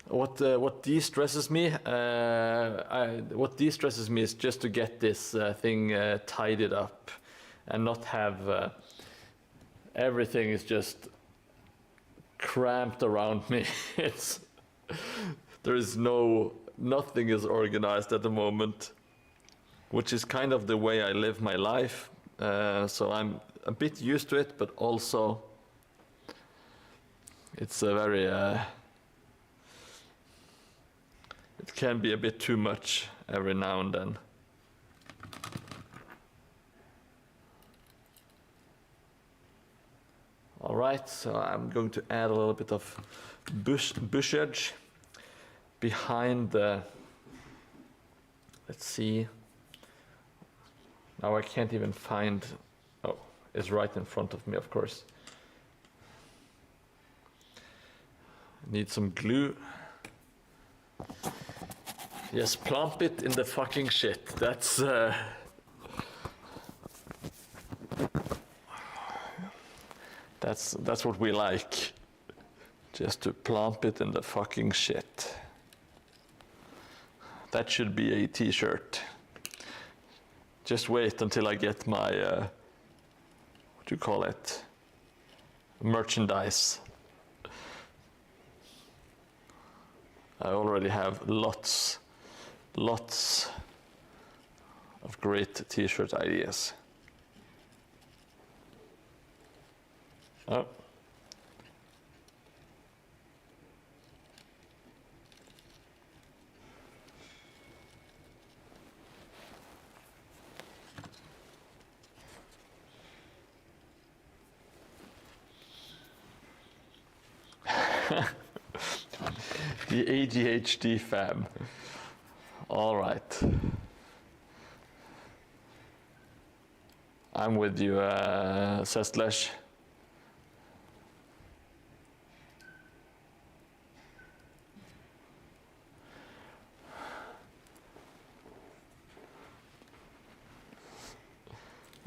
What de-stresses me? What de-stresses me is just to get this thing tidied up, and not have everything is just cramped around me. There is nothing is organized at the moment, which is kind of the way I live my life. So I'm a bit used to it, but also it's a very it can be a bit too much every now and then. All right, so I'm going to add a little bit of bush edge behind the, let's see. Now I can't even find, oh, it's right in front of me, of course. Need some glue. Yes, plump it in the fucking shit. That's what we like. Just to plump it in the fucking shit. That should be a t-shirt. Just wait until I get my, what do you call it? Merchandise. I already have lots of great t-shirt ideas. Oh. The ADHD fam. All right. I'm with you, Sestlesh.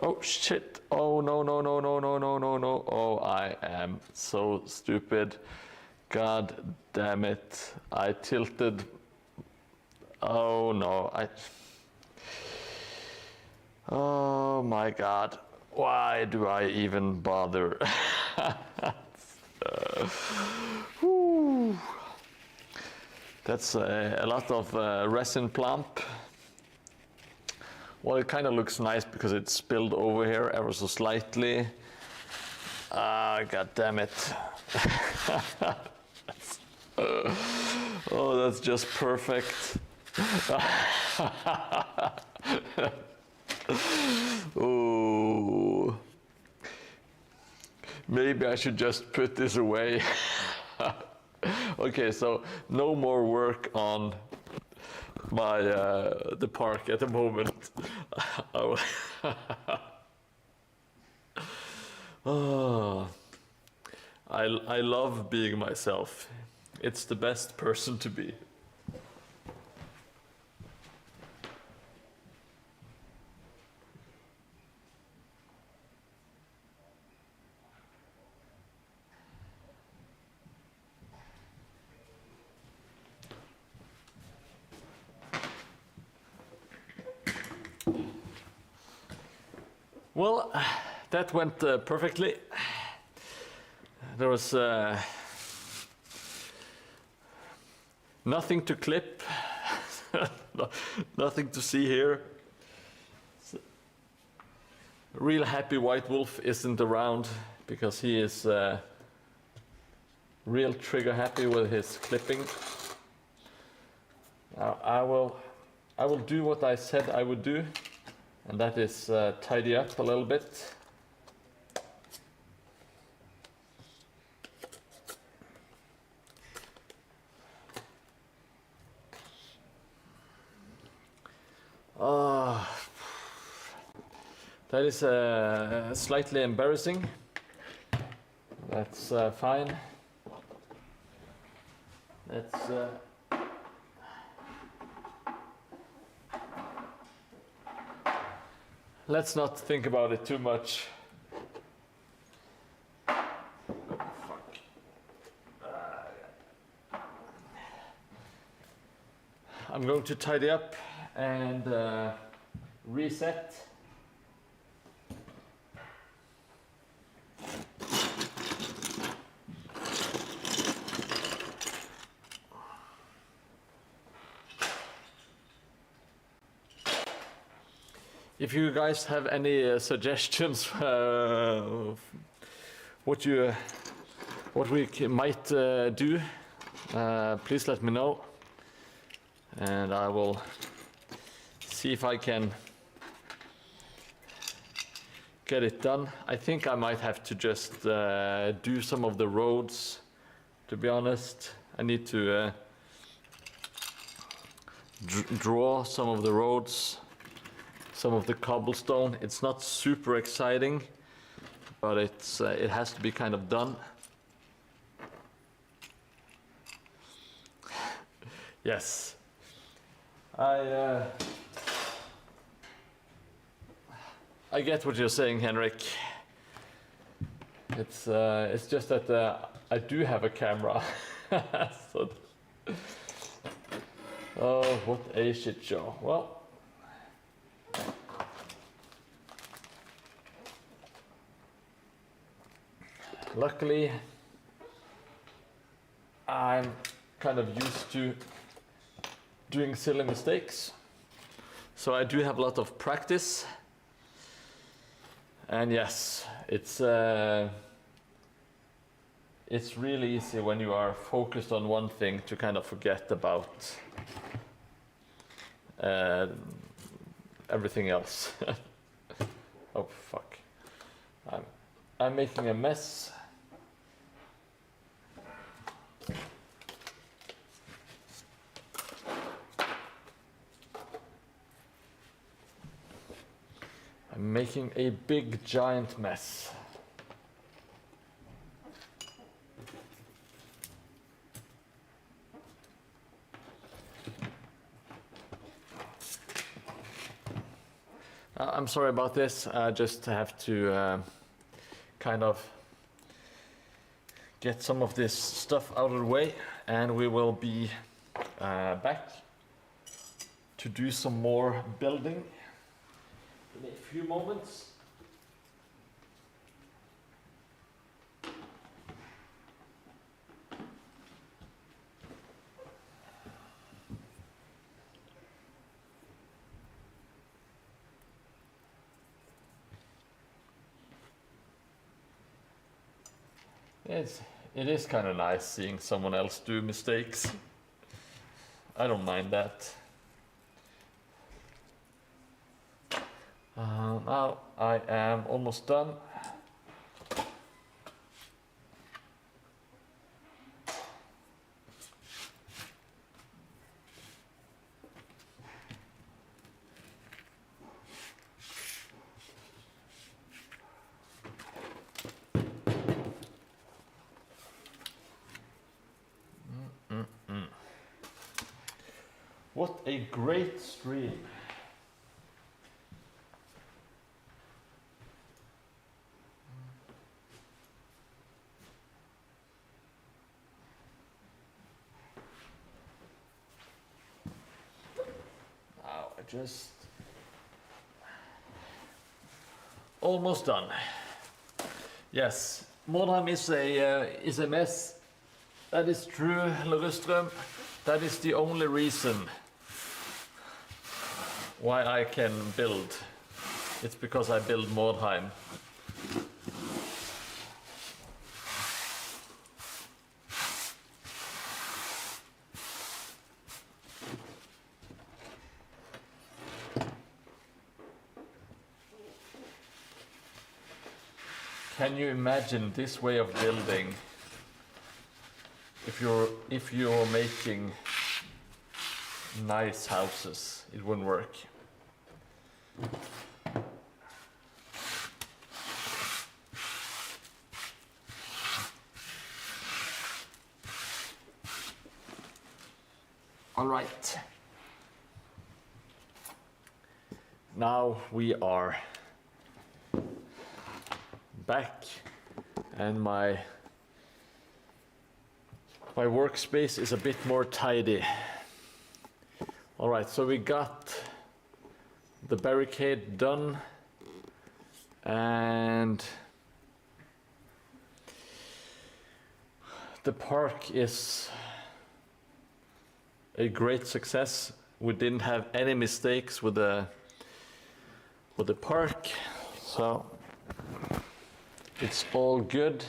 Oh shit. Oh no, no, no, no, no, no, no, no. Oh, I am so stupid. God damn it. I tilted. Oh no. Oh my God. Why do I even bother? Whew. That's a lot of resin plump. Well, it kind of looks nice because it's spilled over here ever so slightly. Ah, God damn it. Oh, that's just perfect. Oh, maybe I should just put this away. Okay, so no more work on my the park at the moment. Oh, I love being myself. It's the best person to be. Well, that went perfectly. There was nothing to clip, nothing to see here. Real happy White Wolf isn't around because he is real trigger happy with his clipping. Now I will do what I said I would do, and that is tidy up a little bit. That is slightly embarrassing. That's fine. Let's not think about it too much. I'm going to tidy up and reset. If you guys have any suggestions what we might do, please let me know, and I will see if I can get it done. I think I might have to just do some of the roads, to be honest. I need to draw some of the roads, some of the cobblestone. It's not super exciting, but it has to be kind of done. Yes, I get what you're saying, Henrik. It's just that I do have a camera. So, oh, what a shit show. Well. Luckily, I'm kind of used to doing silly mistakes, so I do have a lot of practice. And yes, it's really easy when you are focused on one thing to kind of forget about everything else. Oh fuck! I'm making a mess. I'm making a big giant mess. I'm sorry about this. I just have to kind of get some of this stuff out of the way, and we will be back to do some more building in a few moments. It is kind of nice seeing someone else do mistakes. I don't mind that. Now I am almost done. What a great stream. Now I just almost done. Yes, Mordheim is a mess. That is true, Lillestrøm. That is the only reason why I can build. It's because I build Mordheim. Can you imagine this way of building if you're making nice houses? It wouldn't work. All right. Now we are back, and my workspace is a bit more tidy. All right, so we got the barricade done, and the park is a great success. We didn't have any mistakes with the park, so it's all good.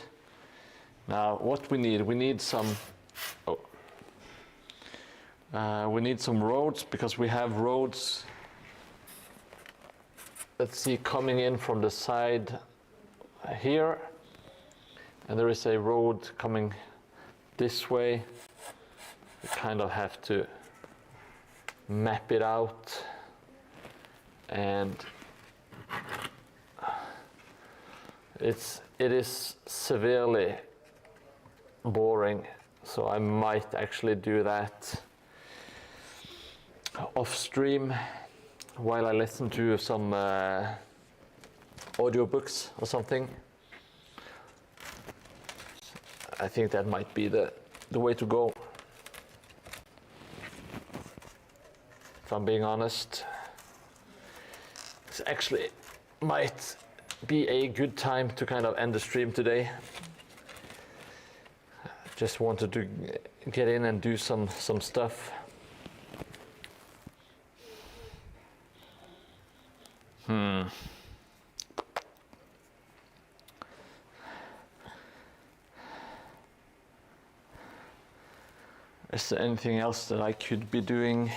Now what we need some we need some roads, because we have roads, let's see, coming in from the side here, and there is a road coming this way. We kind of have to map it out, and it is severely boring, so I might actually do that off stream while I listen to some audiobooks or something. I think that might be the way to go, if I'm being honest. This actually might be a good time to kind of end the stream today. Just wanted to get in and do some stuff. Is there anything else that I could be doing?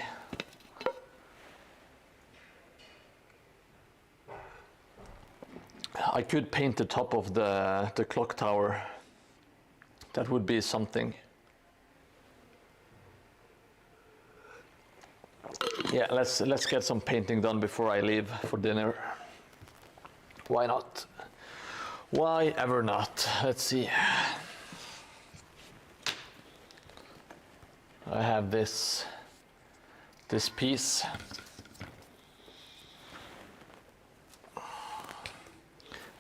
I could paint the top of the clock tower. That would be something. Yeah, let's get some painting done before I leave for dinner. Why not? Why ever not? Let's see. I have this piece.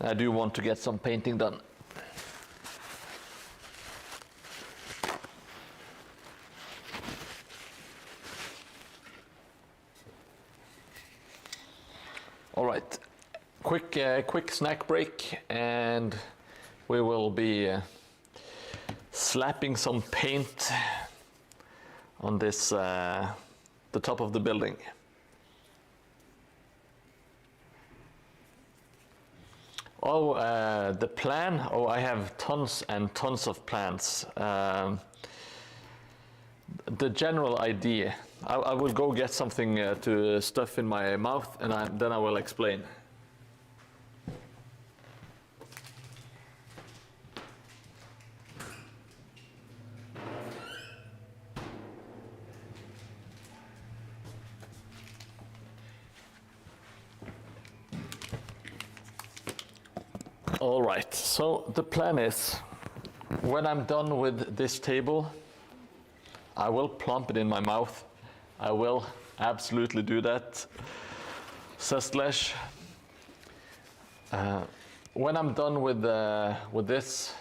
I do want to get some painting done. All right, quick snack break, and we will be slapping some paint on this the top of the building. Oh, the plan. Oh, I have tons and tons of plans. The general idea. I will go get something to stuff in my mouth, and then I will explain. All right, so the plan is, when I'm done with this table, I will plump it in my mouth. I will absolutely do that, says Lesh. When I'm done with this,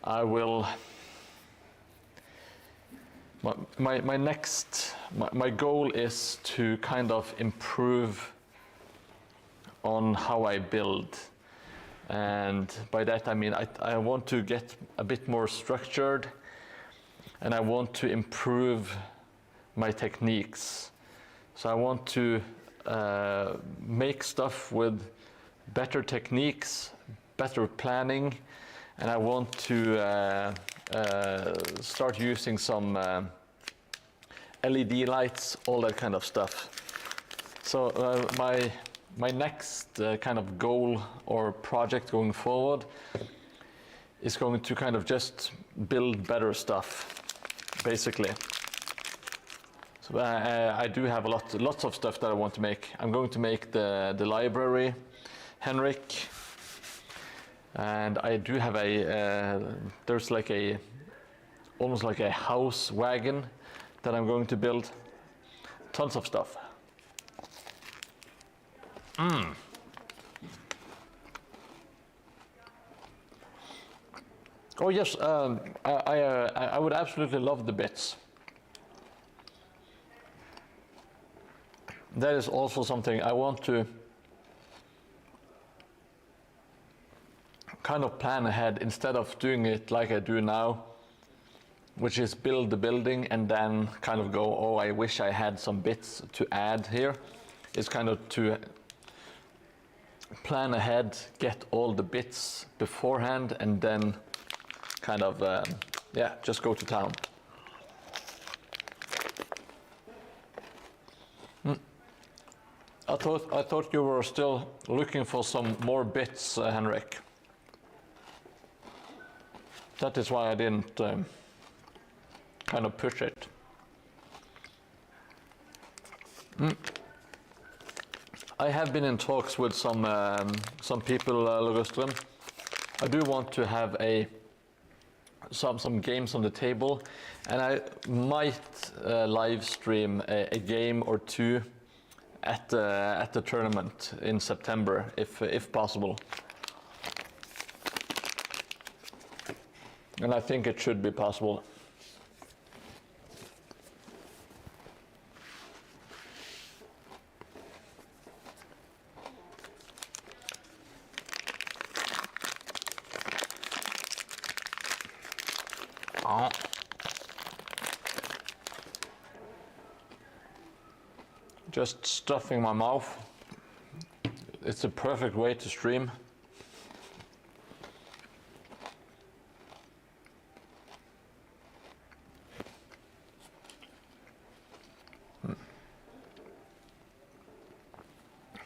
I will. My goal is to kind of improve on how I build. And by that I mean I want to get a bit more structured, and I want to improve my techniques. So I want to make stuff with better techniques, better planning, and I want to start using some LED lights, all that kind of stuff. So my next kind of goal or project going forward is going to kind of just build better stuff, basically. So I do have lots of stuff that I want to make. I'm going to make the library, Henrik, and I do have there's like almost like a house wagon that I'm going to build. Tons of stuff. Oh yes, I would absolutely love the bits. That is also something I want to kind of plan ahead, instead of doing it like I do now, which is build the building and then kind of go, oh, I wish I had some bits to add here. It's kind of to plan ahead, get all the bits beforehand, and then kind of, just go to town. I thought you were still looking for some more bits, Henrik. That is why I didn't kind of push it. I have been in talks with some people, Logostrum. I do want to have some games on the table, and I might live stream a game or two at the tournament in September, if possible. And I think it should be possible. Just stuffing my mouth. It's a perfect way to stream.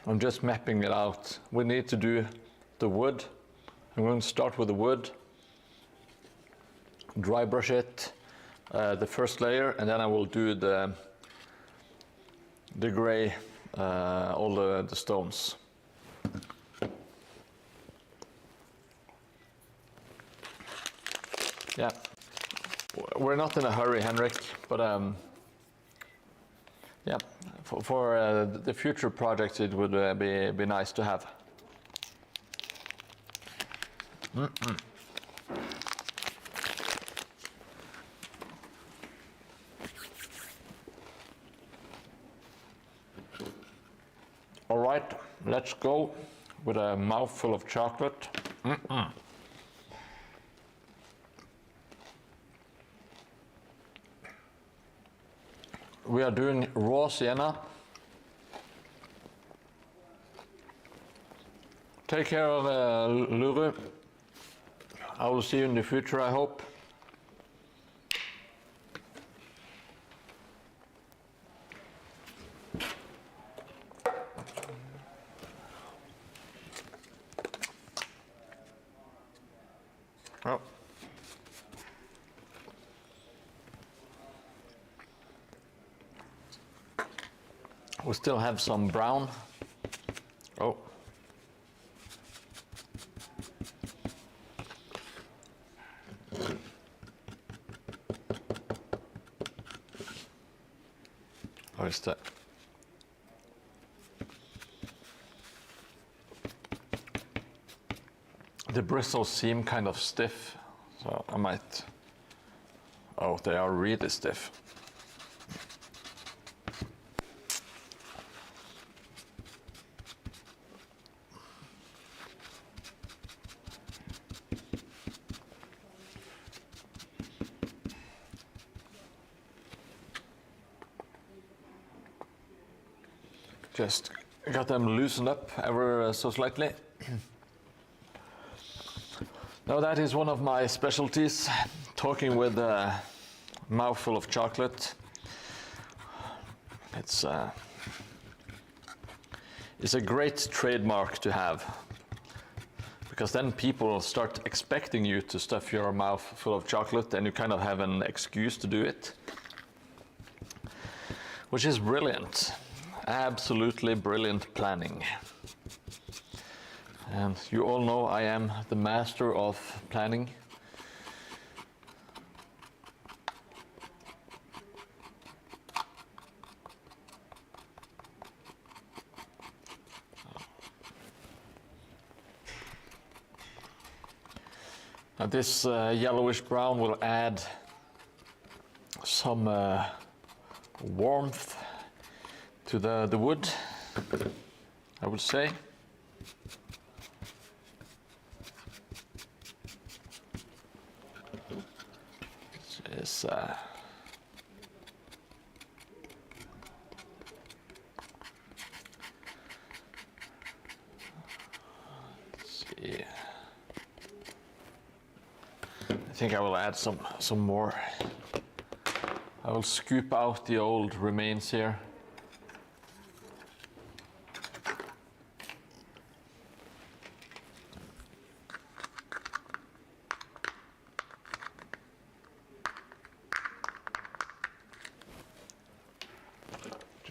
I'm just mapping it out. We need to do the wood. I'm going to start with the wood, dry brush it, the first layer, and then I will do the gray, all the stones. Yeah, we're not in a hurry, Henrik, but yeah, for the future projects it would be nice to have. All right, let's go with a mouthful of chocolate. We are doing raw sienna. Take care of Luru. I will see you in the future, I hope. Oh. We still have some brown. Oh. Or is that? The bristles seem kind of stiff, so I might. Oh, they are really stiff. Just got them loosened up ever so slightly. Now that is one of my specialties, talking with a mouthful of chocolate. It's a great trademark to have, because then people start expecting you to stuff your mouth full of chocolate and you kind of have an excuse to do it, which is brilliant. Absolutely brilliant planning. And you all know I am the master of planning. Now this yellowish brown will add some warmth to the wood, I would say. This is let's see. I think I will add some more. I will scoop out the old remains here.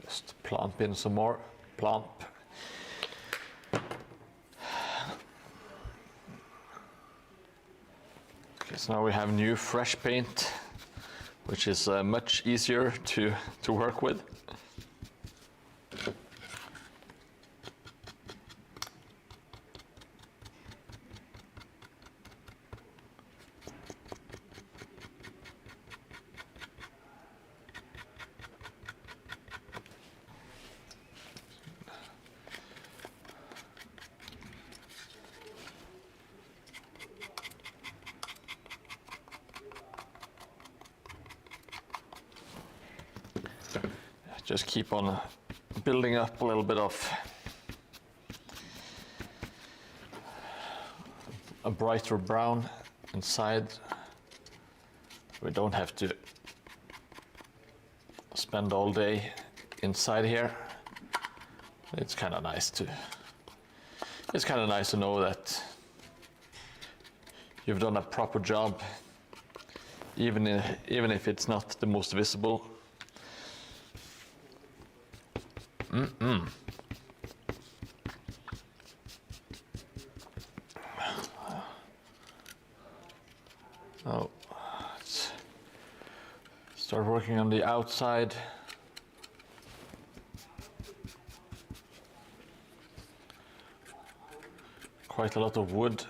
Just plump in some more. Plump. Okay, so now we have new fresh paint, which is much easier to work with. Just keep on building up a little bit of a brighter brown inside. We don't have to spend all day inside here. It's kind of nice to know that you've done a proper job, even if it's not the most visible. Oh, let's start working on the outside. Quite a lot of wood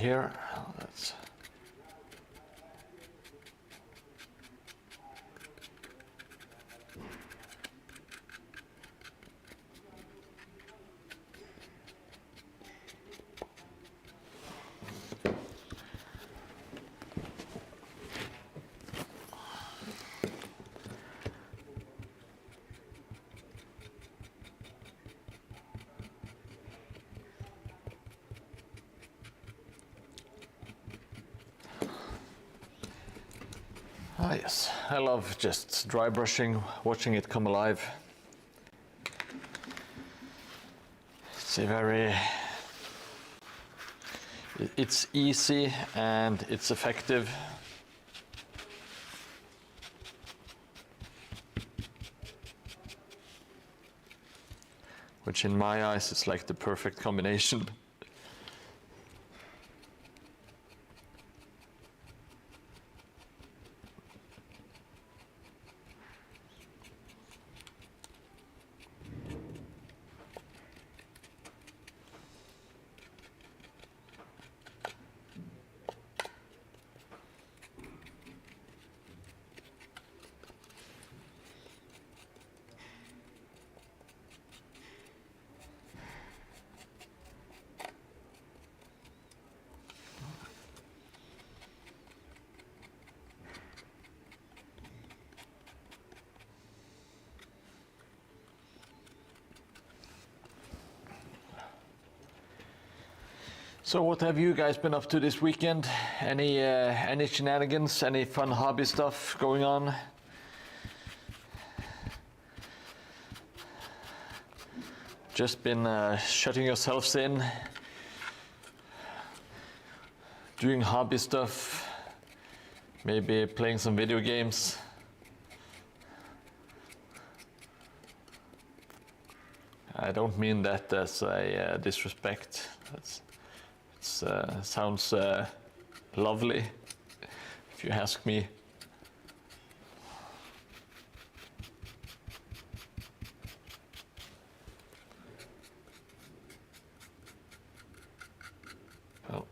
here. Let's yes, I love just dry brushing, watching it come alive. It's a very, it's easy and it's effective. Which in my eyes is like the perfect combination. So what have you guys been up to this weekend? Any shenanigans? Any fun hobby stuff going on? Just been shutting yourselves in, doing hobby stuff, maybe playing some video games. I don't mean that as a disrespect. Sounds lovely, if you ask me. Well,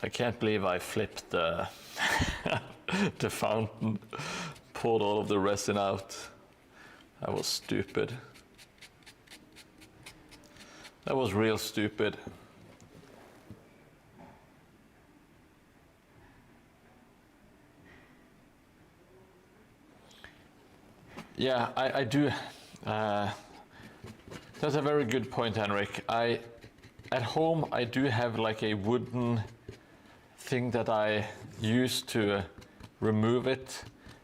I can't believe I flipped the the fountain, poured all of the resin out. That was stupid. That was real stupid. Yeah, I do. That's a very good point, Henrik. At home, I do have like a wooden thing that I use to remove it,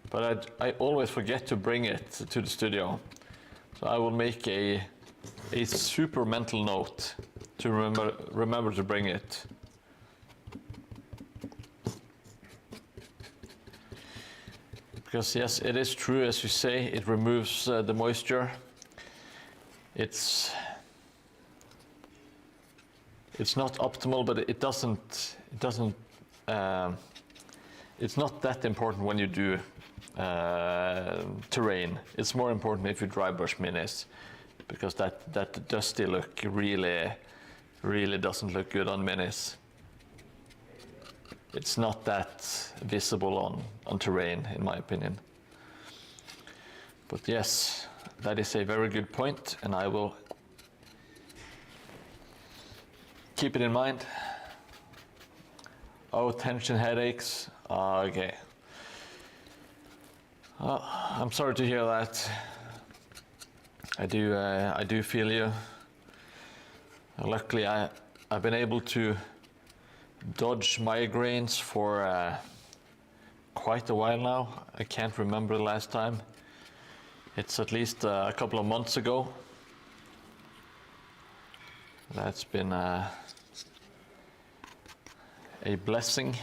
but I always forget to bring it to the studio. So I will make a super mental note to remember to bring it. Because yes, it is true, as you say, it removes the moisture. It's not optimal, but it doesn't. It's not that important when you do terrain. It's more important if you dry brush minis, because that dusty look really doesn't look good on minis. It's not that visible on terrain, in my opinion. But yes, that is a very good point, and I will keep it in mind. Oh, tension headaches. Okay. I'm sorry to hear that. I do feel you. Luckily, I've been able to dodge migraines for quite a while now. I can't remember the last time. It's at least a couple of months ago. That's been a blessing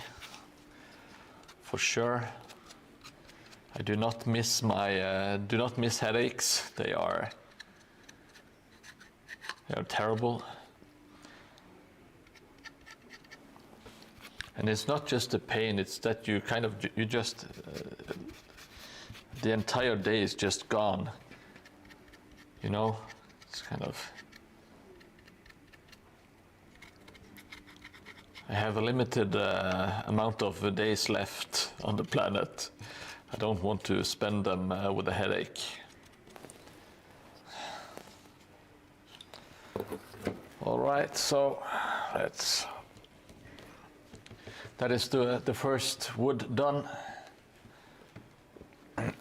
for sure. I do not miss headaches. They are terrible. And it's not just the pain, it's that you just, the entire day is just gone. You know, it's kind of, I have a limited amount of days left on the planet. I don't want to spend them with a headache. All right, so that is the first wood done. I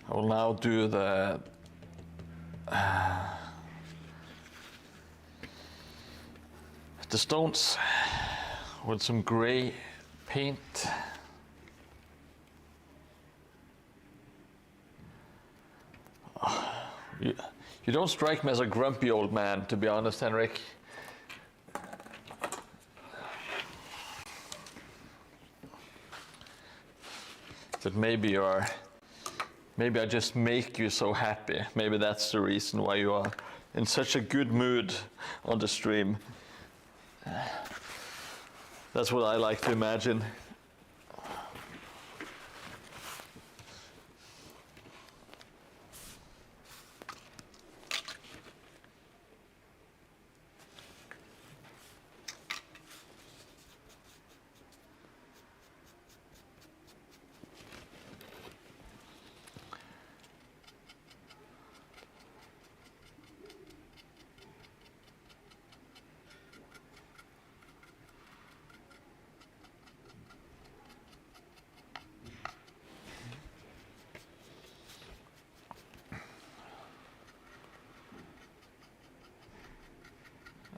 will now do the stones with some gray paint. You don't strike me as a grumpy old man, to be honest, Henrik. That maybe I just make you so happy. Maybe that's the reason why you are in such a good mood on the stream. That's what I like to imagine.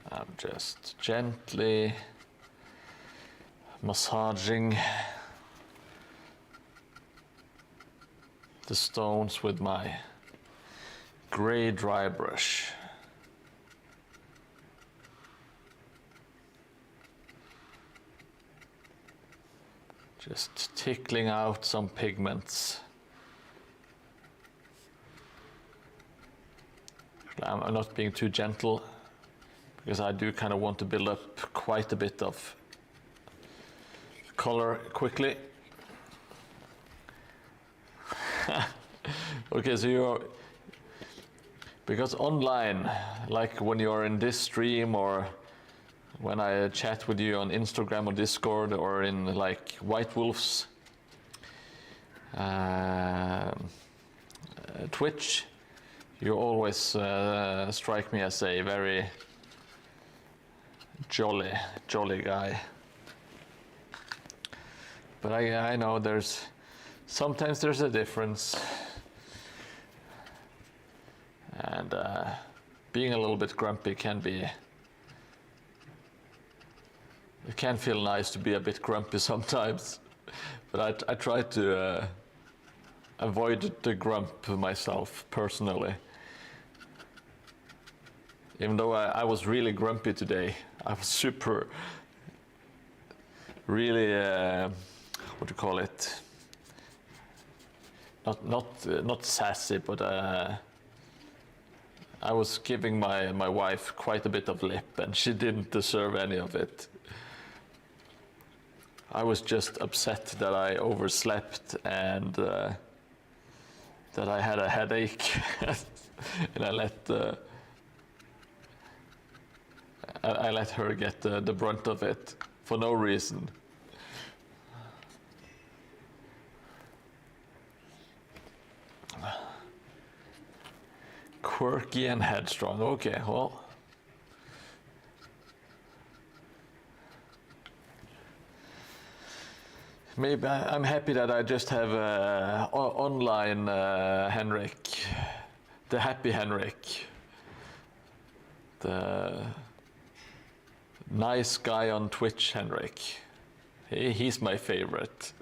I'm just gently massaging the stones with my gray dry brush. Just tickling out some pigments. I'm not being too gentle, because I do kind of want to build up quite a bit of color quickly. Okay, so because online, like when you're in this stream or when I chat with you on Instagram or Discord or in like White Wolf's Twitch, you always strike me as a very jolly guy. But I know sometimes there's a difference. And being a little bit grumpy it can feel nice to be a bit grumpy sometimes. But I try to avoid the grump myself personally. Even though I was really grumpy today, I was really, what do you call it? Not sassy, but I was giving my wife quite a bit of lip, and she didn't deserve any of it. I was just upset that I overslept and that I had a headache, and I let her get the brunt of it for no reason. Quirky and headstrong. Okay, well. Maybe I'm happy that I just have online Henrik, the happy Henrik, the nice guy on Twitch Henrik. He's my favorite.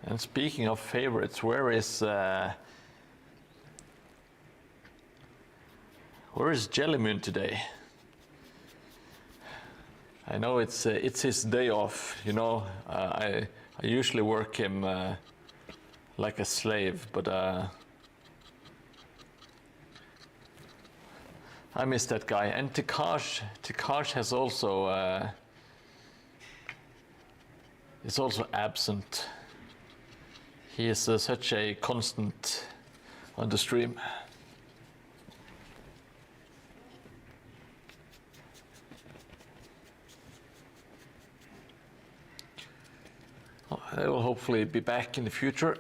And speaking of favorites, where is Jellymoon today? I know it's his day off. You know, I usually work him like a slave, but I miss that guy. And Tikash has also is also absent. He is such a constant on the stream. I will hopefully be back in the future.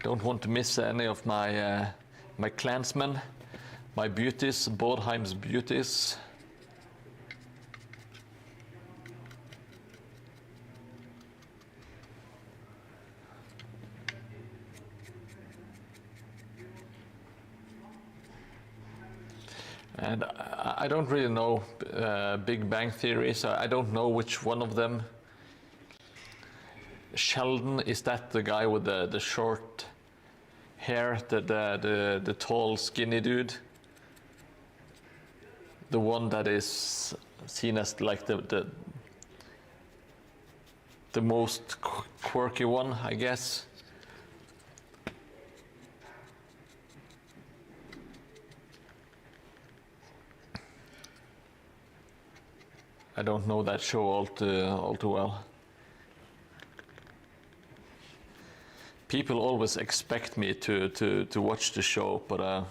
Don't want to miss any of my my clansmen, my beauties, Mordheim's beauties. And I don't really know Big Bang Theory, so I don't know which one of them. Sheldon, is that the guy with the short hair, the tall, skinny dude? The one that is seen as like the most quirky one, I guess. I don't know that show all too well. People always expect me to watch the show, but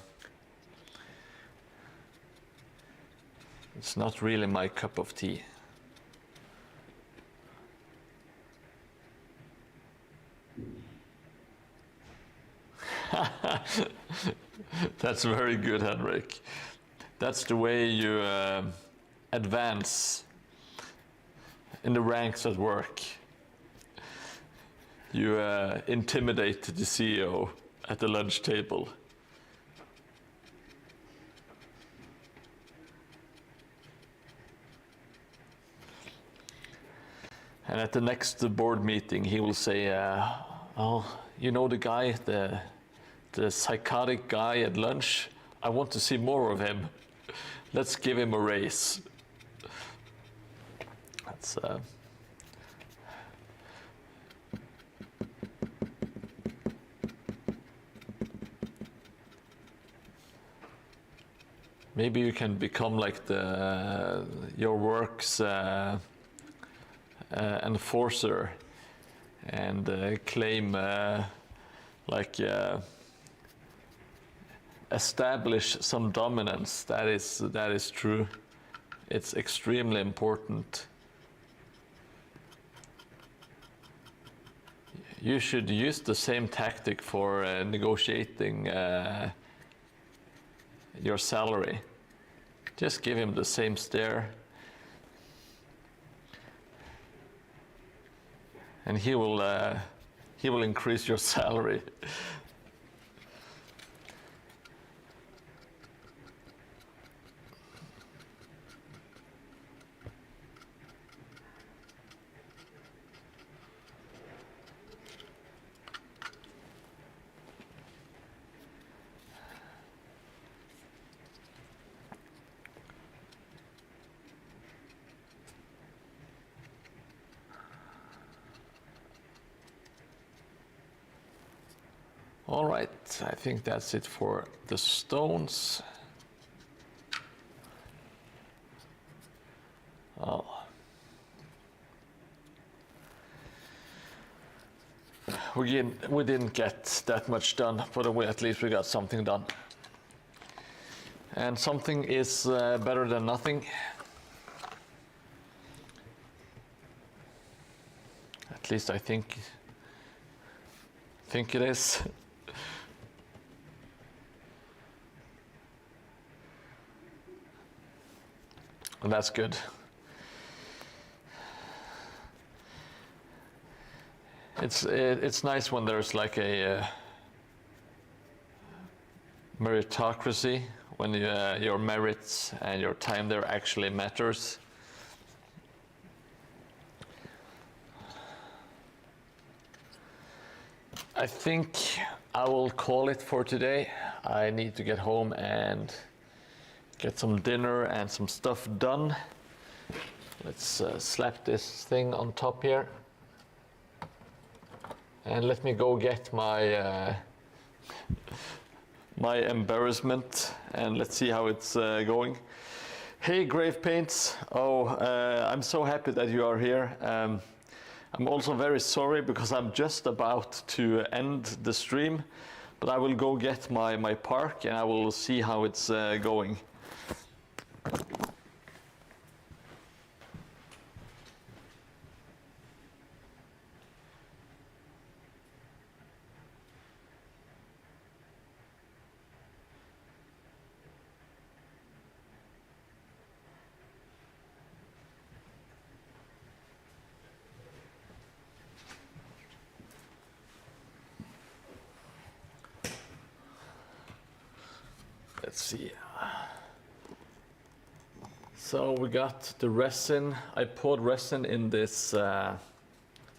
it's not really my cup of tea. That's very good, Henrik. That's the way you advance in the ranks at work. You intimidate the CEO at the lunch table. And at the next board meeting, he will say, "Oh, you know the guy, the psychotic guy at lunch? I want to see more of him. Let's give him a raise." That's maybe you can become like your work's enforcer and claim establish some dominance. That is true. It's extremely important. You should use the same tactic for negotiating your salary. Just give him the same stare, and he will increase your salary. All right, I think that's it for the stones. Oh. We didn't get that much done, but at least we got something done. And something is better than nothing. At least I think it is. And that's good. It's nice when there's like a meritocracy, when your merits and your time there actually matters. I think I will call it for today. I need to get home and get some dinner and some stuff done. Let's slap this thing on top here. And let me go get my my embarrassment, and let's see how it's going. Hey, Grave Paints. Oh, I'm so happy that you are here. I'm also very sorry because I'm just about to end the stream, but I will go get my park and I will see how it's going. Let's see. So we got the resin. I poured resin in this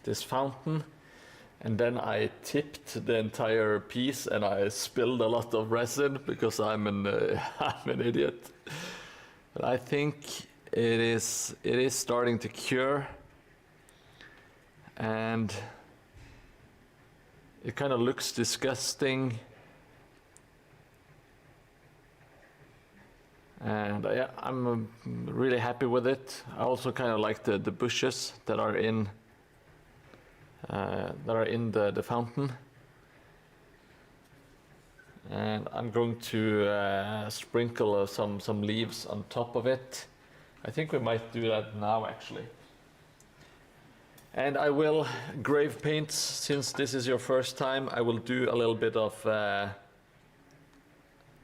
this fountain, and then I tipped the entire piece, and I spilled a lot of resin because I'm an I'm an idiot. But I think it is starting to cure, and it kind of looks disgusting. And yeah, I'm really happy with it. I also kind of like the bushes that are in the fountain. And I'm going to sprinkle some leaves on top of it. I think we might do that now, actually. And I will grave paint, since this is your first time. I will do a little bit of. I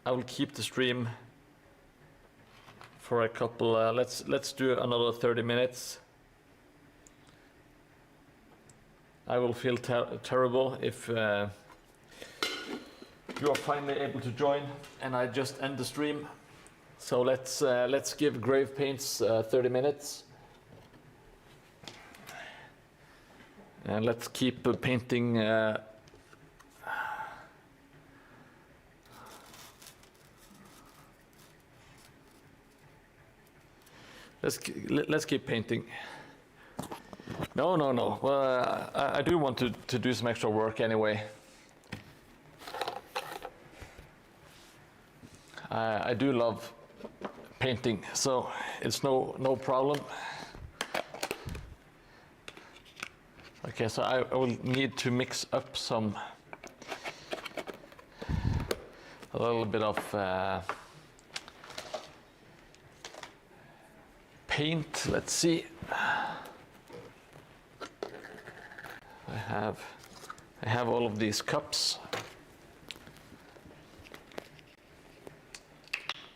will keep the stream for a couple. Let's do another 30 minutes. I will feel terrible if you are finally able to join and I just end the stream. So let's give Grave Paints 30 minutes. And let's keep painting. Let's keep painting. No. Well, I do want to do some extra work anyway. I do love painting, so it's no problem. Okay, so I will need to mix up a little bit of paint. Let's see. I have all of these cups.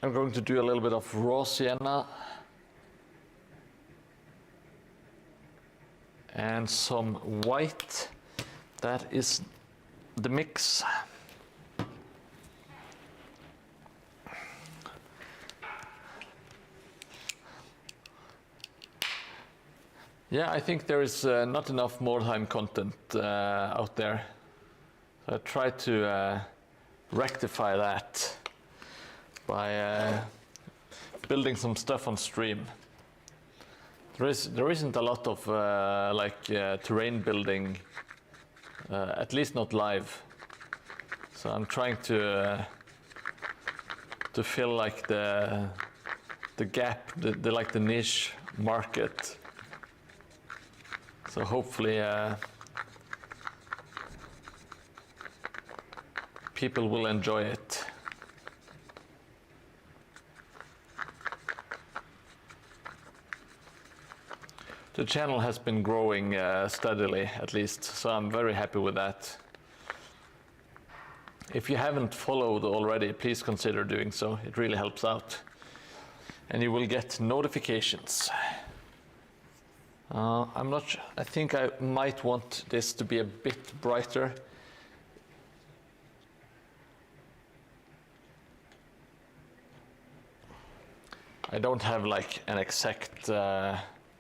I'm going to do a little bit of raw sienna and some white. That is the mix. Yeah, I think there is not enough Mordheim content out there. So I try to rectify that by building some stuff on stream. There isn't a lot of terrain building, at least not live. So I'm trying to fill like the gap, the niche market. So hopefully people will enjoy it. The channel has been growing steadily, at least, so I'm very happy with that. If you haven't followed already, please consider doing so. It really helps out. And you will get notifications. I'm not sure. I think I might want this to be a bit brighter. I don't have like an exact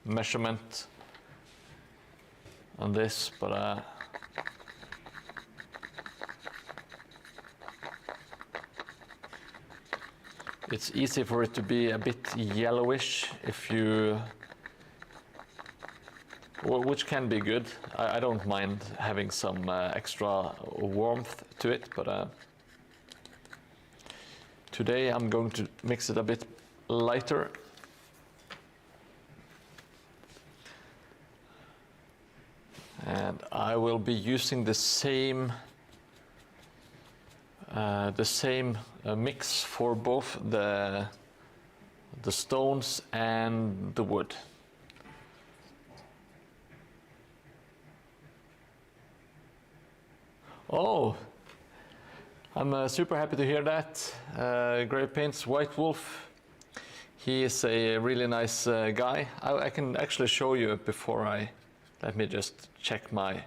measurement on this, but It's easy for it to be a bit yellowish if you, well, which can be good. I don't mind having some extra warmth to it, but today I'm going to mix it a bit lighter. And I will be using the same mix for both the stones and the wood. Oh, I'm super happy to hear that. Grave Paints White Wolf. He is a really nice guy. I can actually show you before let me just check my,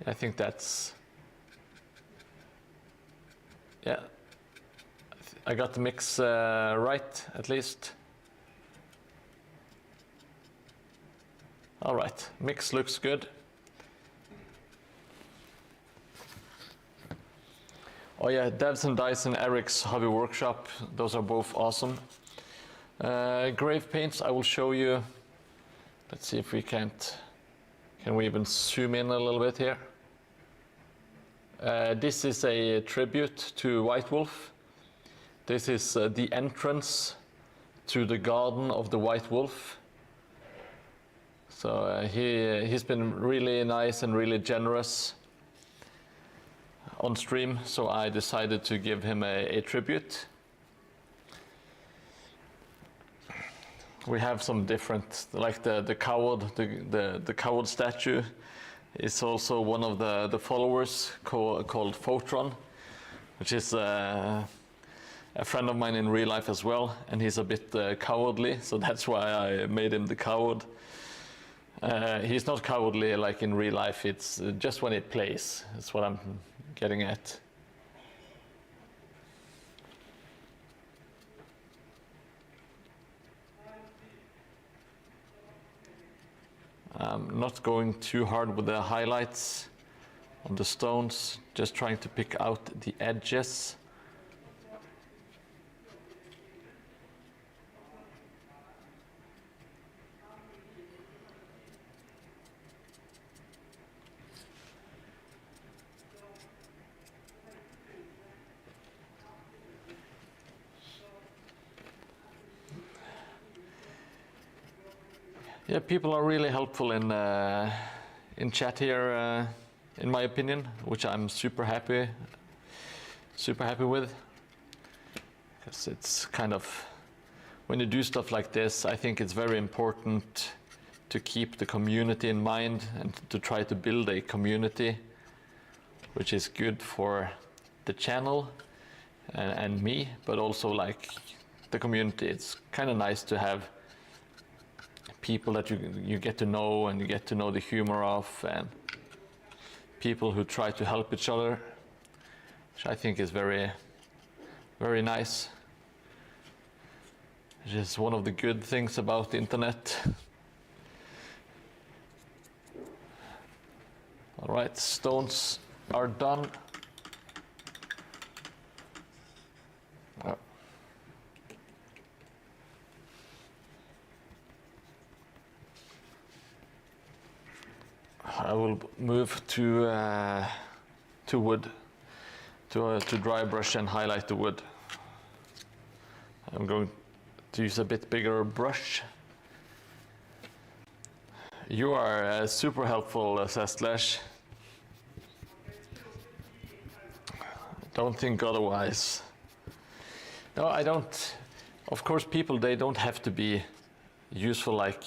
I think that's, yeah, I got the mix right, at least. All right, mix looks good. Oh yeah, Devs and Dice and Eric's Hobby Workshop, those are both awesome. Grave Paints, I will show you. Let's see if we can we even zoom in a little bit here? This is a tribute to White Wolf. This is the entrance to the garden of the White Wolf. So he's been really nice and really generous on stream, so I decided to give him a tribute. We have some different, like the coward, the coward statue is also one of the followers called Photron, which is a friend of mine in real life as well, and he's a bit cowardly, so that's why I made him the coward. He's not cowardly like in real life, it's just when it plays, that's what I'm getting at. I'm not going too hard with the highlights on the stones, just trying to pick out the edges. Yeah, people are really helpful in chat here, in my opinion, which I'm super happy with. Because it's kind of, when you do stuff like this, I think it's very important to keep the community in mind and to try to build a community which is good for the channel and me, but also like the community. It's kind of nice to have people that you get to know and you get to know the humor of, and people who try to help each other, which I think is very, very nice. It is one of the good things about the internet. All right, stones are done. I will move to wood, to dry brush and highlight the wood. I'm going to use a bit bigger brush. You are super helpful, Sestlesh. Don't think otherwise. No, I don't. Of course, people, they don't have to be useful like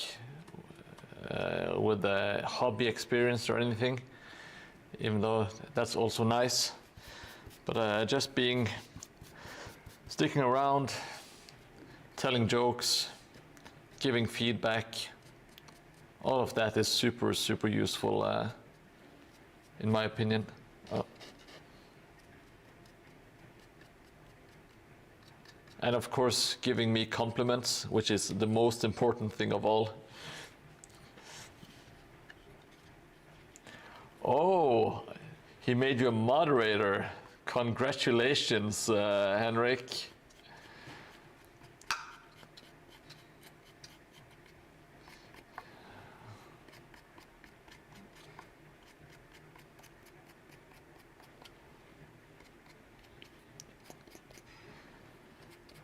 with a hobby experience or anything, even though that's also nice. But just sticking around, telling jokes, giving feedback, all of that is super, super useful, in my opinion. And of course, giving me compliments, which is the most important thing of all. Oh, he made you a moderator. Congratulations, Henrik.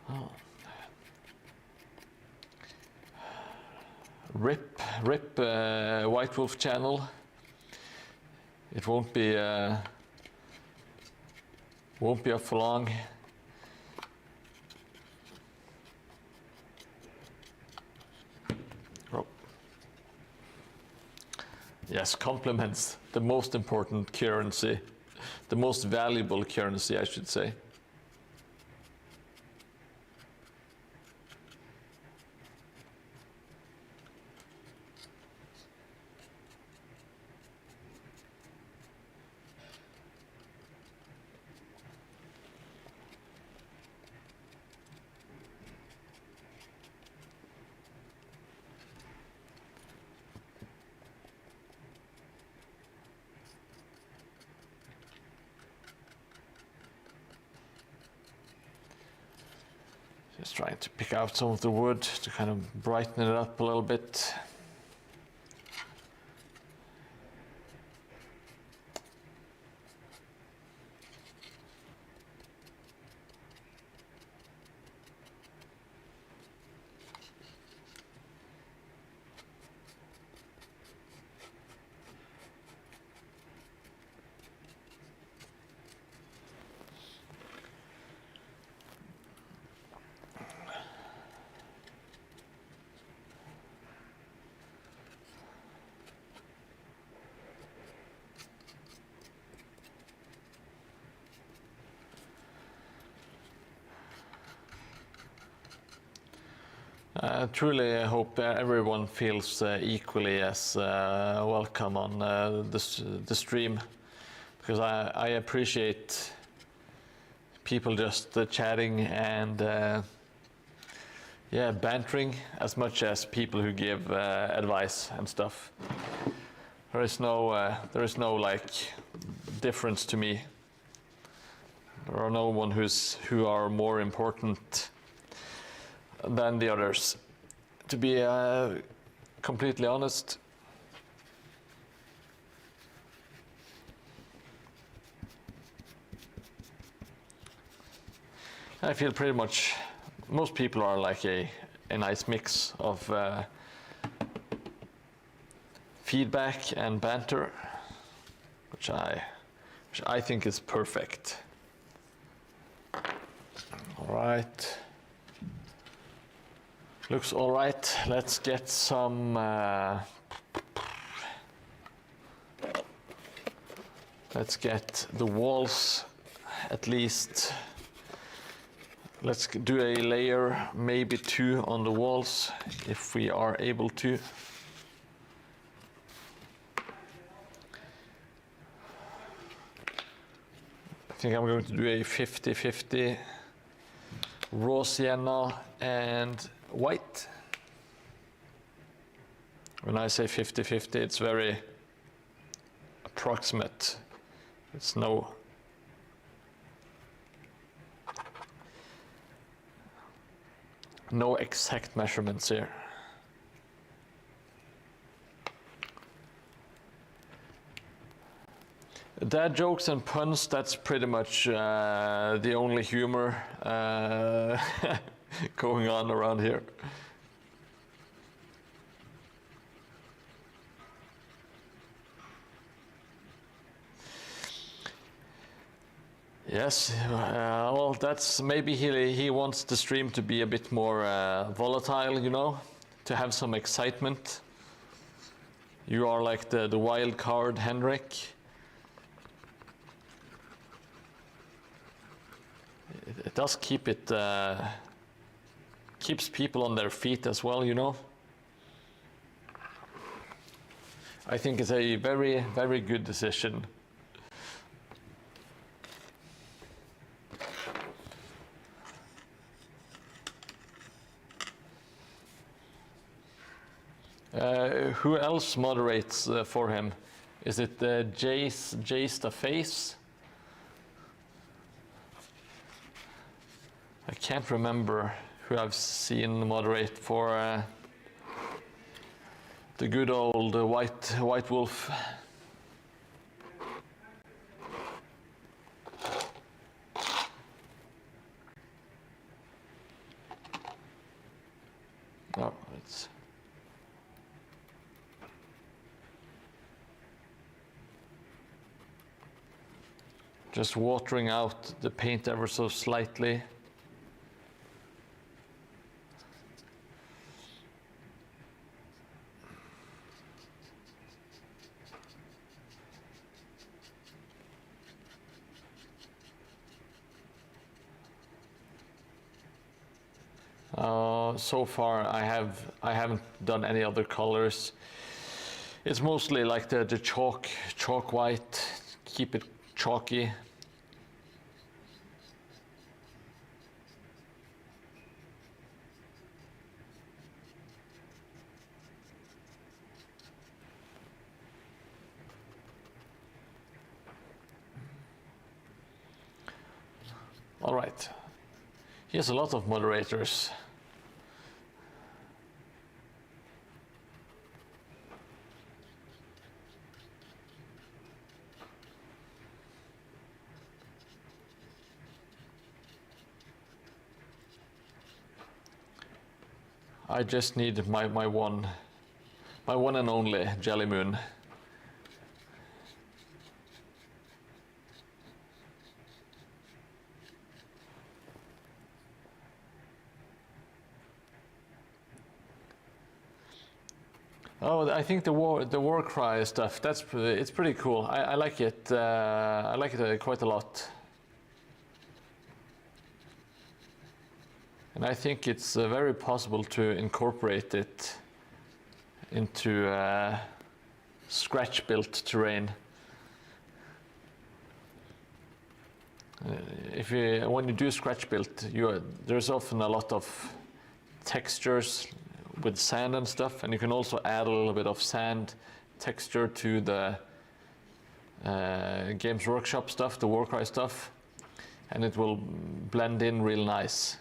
Oh. Rip White Wolf channel. It won't be up for long. Oh. Yes, compliments, the most important currency, the most valuable currency, I should say. Just trying to pick out some of the wood to kind of brighten it up a little bit. Truly, I hope everyone feels equally as welcome on the stream, because I appreciate people just chatting and yeah, bantering as much as people who give advice and stuff. There is no like difference to me. There are no one who are more important than the others, to be completely honest. I feel pretty much most people are like a nice mix of feedback and banter, which I think is perfect. All right. Looks all right. Let's get some let's get the walls at least. Let's do a layer, maybe 2 on the walls, if we are able to. I think I'm going to do a 50-50 raw sienna and white. When I say 50-50, it's very approximate. It's no exact measurements here. Dad jokes and puns, that's pretty much the only humor going on around here. Yes, well, that's maybe he wants the stream to be a bit more volatile, you know, to have some excitement. You are like the wild card, Henrik. It does keep it, keeps people on their feet as well, you know. I think it's a very, very good decision. Who else moderates for him? Is it Jace the Face? I can't remember who I've seen moderate for the good old white wolf. No, it's just watering out the paint ever so slightly. So far, I haven't done any other colors. It's mostly like the chalk white. Keep it chalky. All right. Here's a lot of moderators. I just need my one and only Jelly Moon. Oh, I think the war cry stuff. It's pretty cool. I like it. I like it quite a lot. And I think it's very possible to incorporate it into scratch-built terrain. When you do scratch-built, there's often a lot of textures with sand and stuff, and you can also add a little bit of sand texture to the Games Workshop stuff, the Warcry stuff, and it will blend in real nice.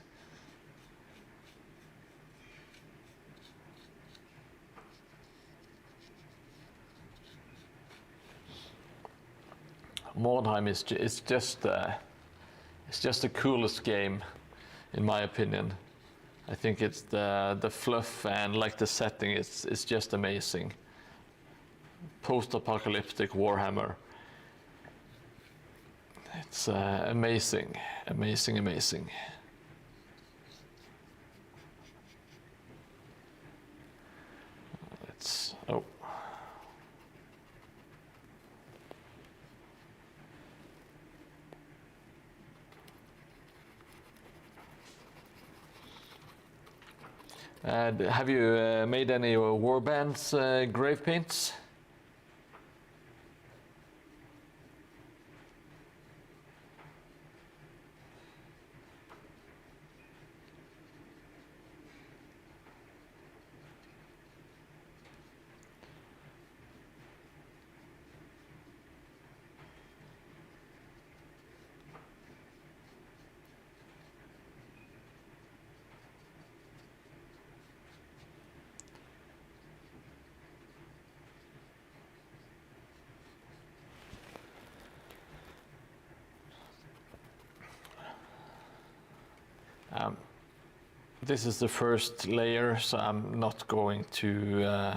Mordheim is just the coolest game, in my opinion. I think it's the fluff and like the setting is just amazing. Post-apocalyptic Warhammer. It's amazing, amazing, amazing. Oh. Have you made any warbands grave paints? This is the first layer, so I'm not going to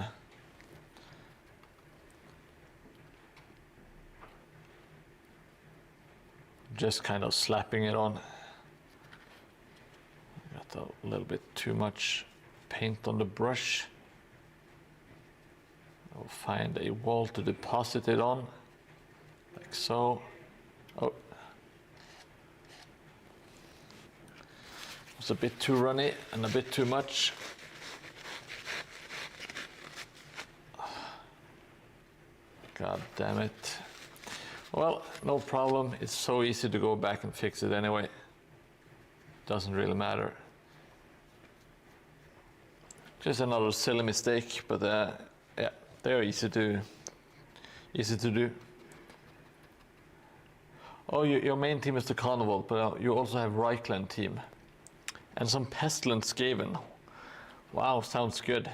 just kind of slapping it on. Got a little bit too much paint on the brush. I'll find a wall to deposit it on, like so. Oh. It's a bit too runny and a bit too much. God damn it. Well, no problem. It's so easy to go back and fix it anyway. Doesn't really matter. Just another silly mistake, but yeah, they're easy to do. Oh, your main team is the Carnival, but you also have Reichland team. and some pestilence Skaven. Wow, sounds good.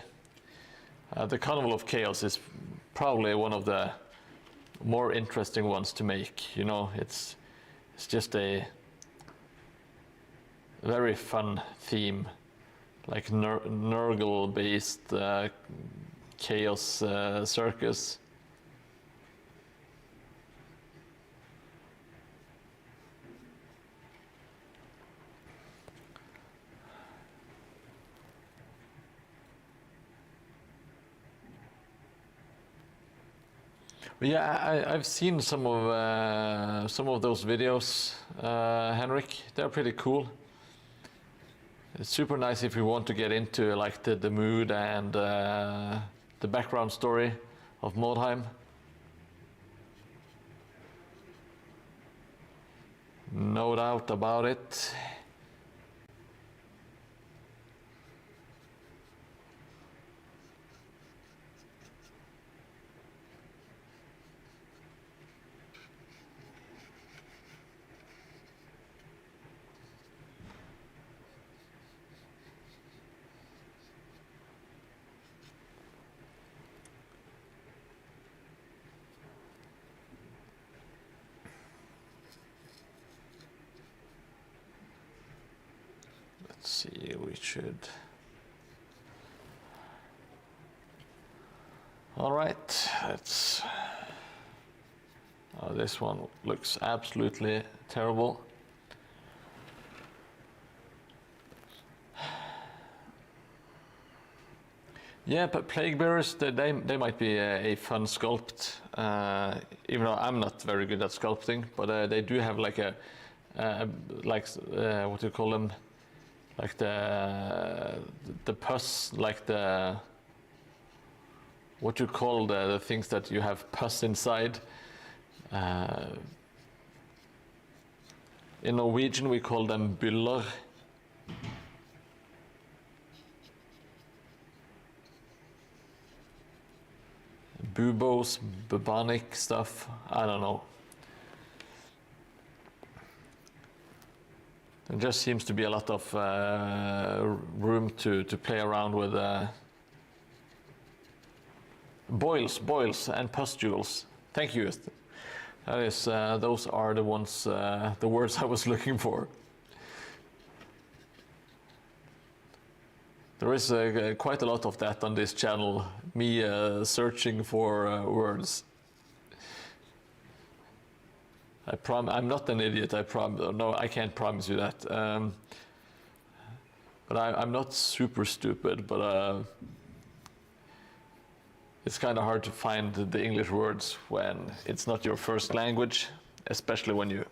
The Carnival of Chaos is probably one of the more interesting ones to make. You know, it's just a very fun theme, like Nurgle-based chaos circus. Yeah, I've seen some of those videos, Henrik. They're pretty cool. It's super nice if you want to get into like the mood and the background story of Mordheim. No doubt about it. Let's see, we should. All right, let's. Oh, this one looks absolutely terrible. Yeah, but Plague Bearers, they might be a fun sculpt, even though I'm not very good at sculpting, but they do have like what do you call them? Like the pus, like the, what you call the things that you have pus inside. In Norwegian we call them byller. Buboes, bubonic stuff, I don't know. There just seems to be a lot of room to play around with boils and pustules. Thank you. That is, those are the ones, the words I was looking for. There is quite a lot of that on this channel, me searching for words. I'm not an idiot, I promise. No, I can't promise you that. But I'm not super stupid, but it's kind of hard to find the English words when it's not your first language, especially when you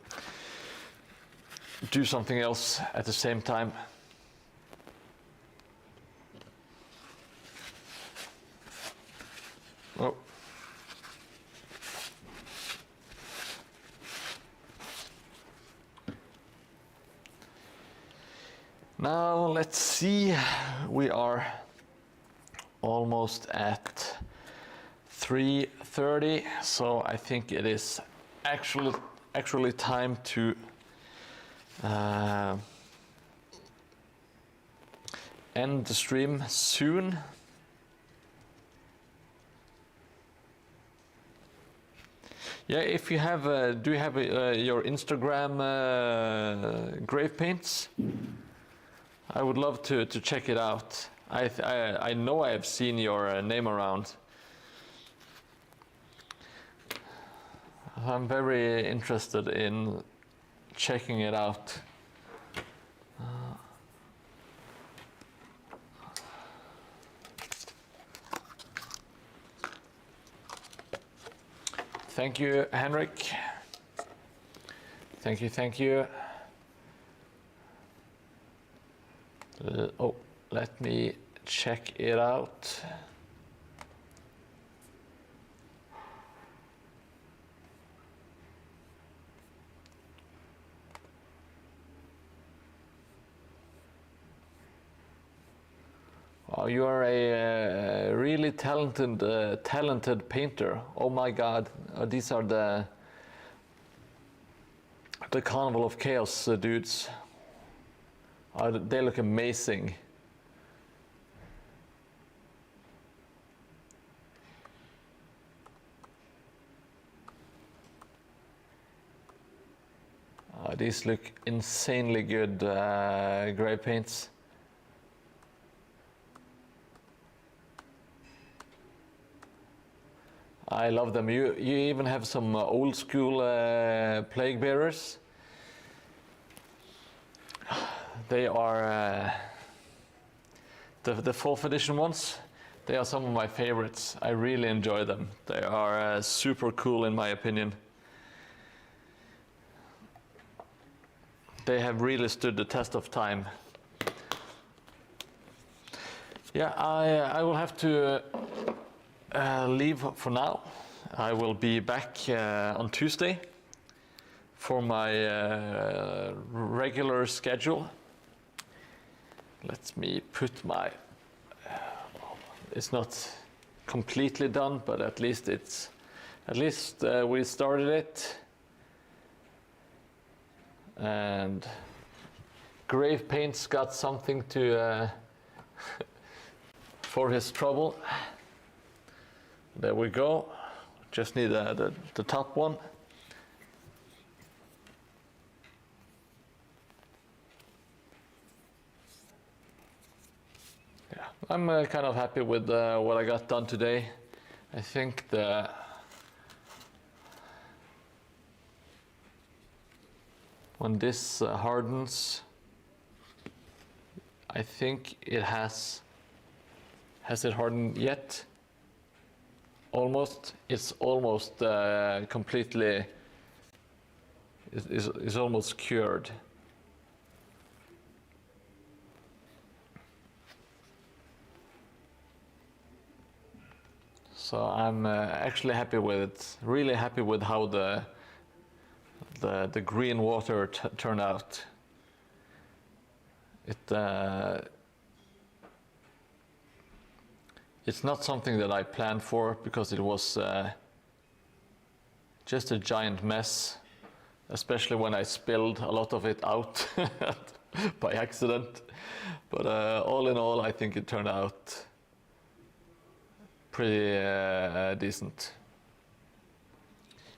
do something else at the same time. Oh. Now let's see, we are almost at 3:30, so I think it is actually time to end the stream soon. Yeah, if you have, do you have your Instagram grave paints? I would love to check it out. I know I have seen your name around. I'm very interested in checking it out. Thank you, Henrik. Thank you. Oh, let me check it out. Oh, you are a really talented painter. Oh my God, these are the Carnival of Chaos dudes. They look amazing. These look insanely good gray paints. I love them. You even have some old school plague bearers. They are the 4th edition ones. They are some of my favorites. I really enjoy them. They are super cool in my opinion. They have really stood the test of time. Yeah, I will have to leave for now. I will be back on Tuesday for my regular schedule. Let me put my, it's not completely done, but at least we started it. And Grave Paint's got something to for his trouble. There we go. Just need the top one. Yeah, I'm kind of happy with what I got done today. I think when this hardens, I think it has it hardened yet? Almost. It's almost completely is almost cured. So I'm actually happy with it. Really happy with how the green water turned out. It's not something that I planned for, because it was just a giant mess, especially when I spilled a lot of it out by accident. But all in all, I think it turned out pretty decent.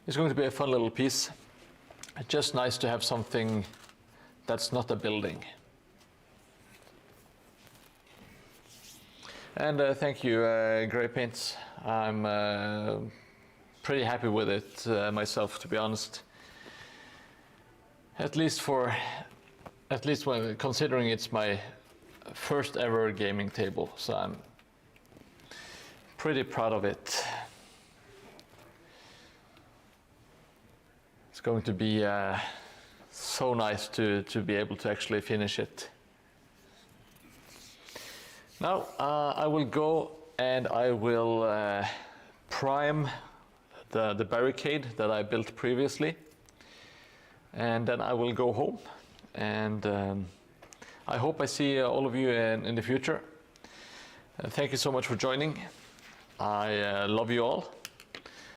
It's going to be a fun little piece. It's just nice to have something that's not a building. And thank you, Grey Paints. I'm pretty happy with it myself, to be honest. At least when considering it's my first ever gaming table, so I'm pretty proud of it. It's going to be so nice to be able to actually finish it. Now I will go and I will prime the barricade that I built previously, and then I will go home, and I hope I see all of you in the future. Thank you so much for joining. I love you all.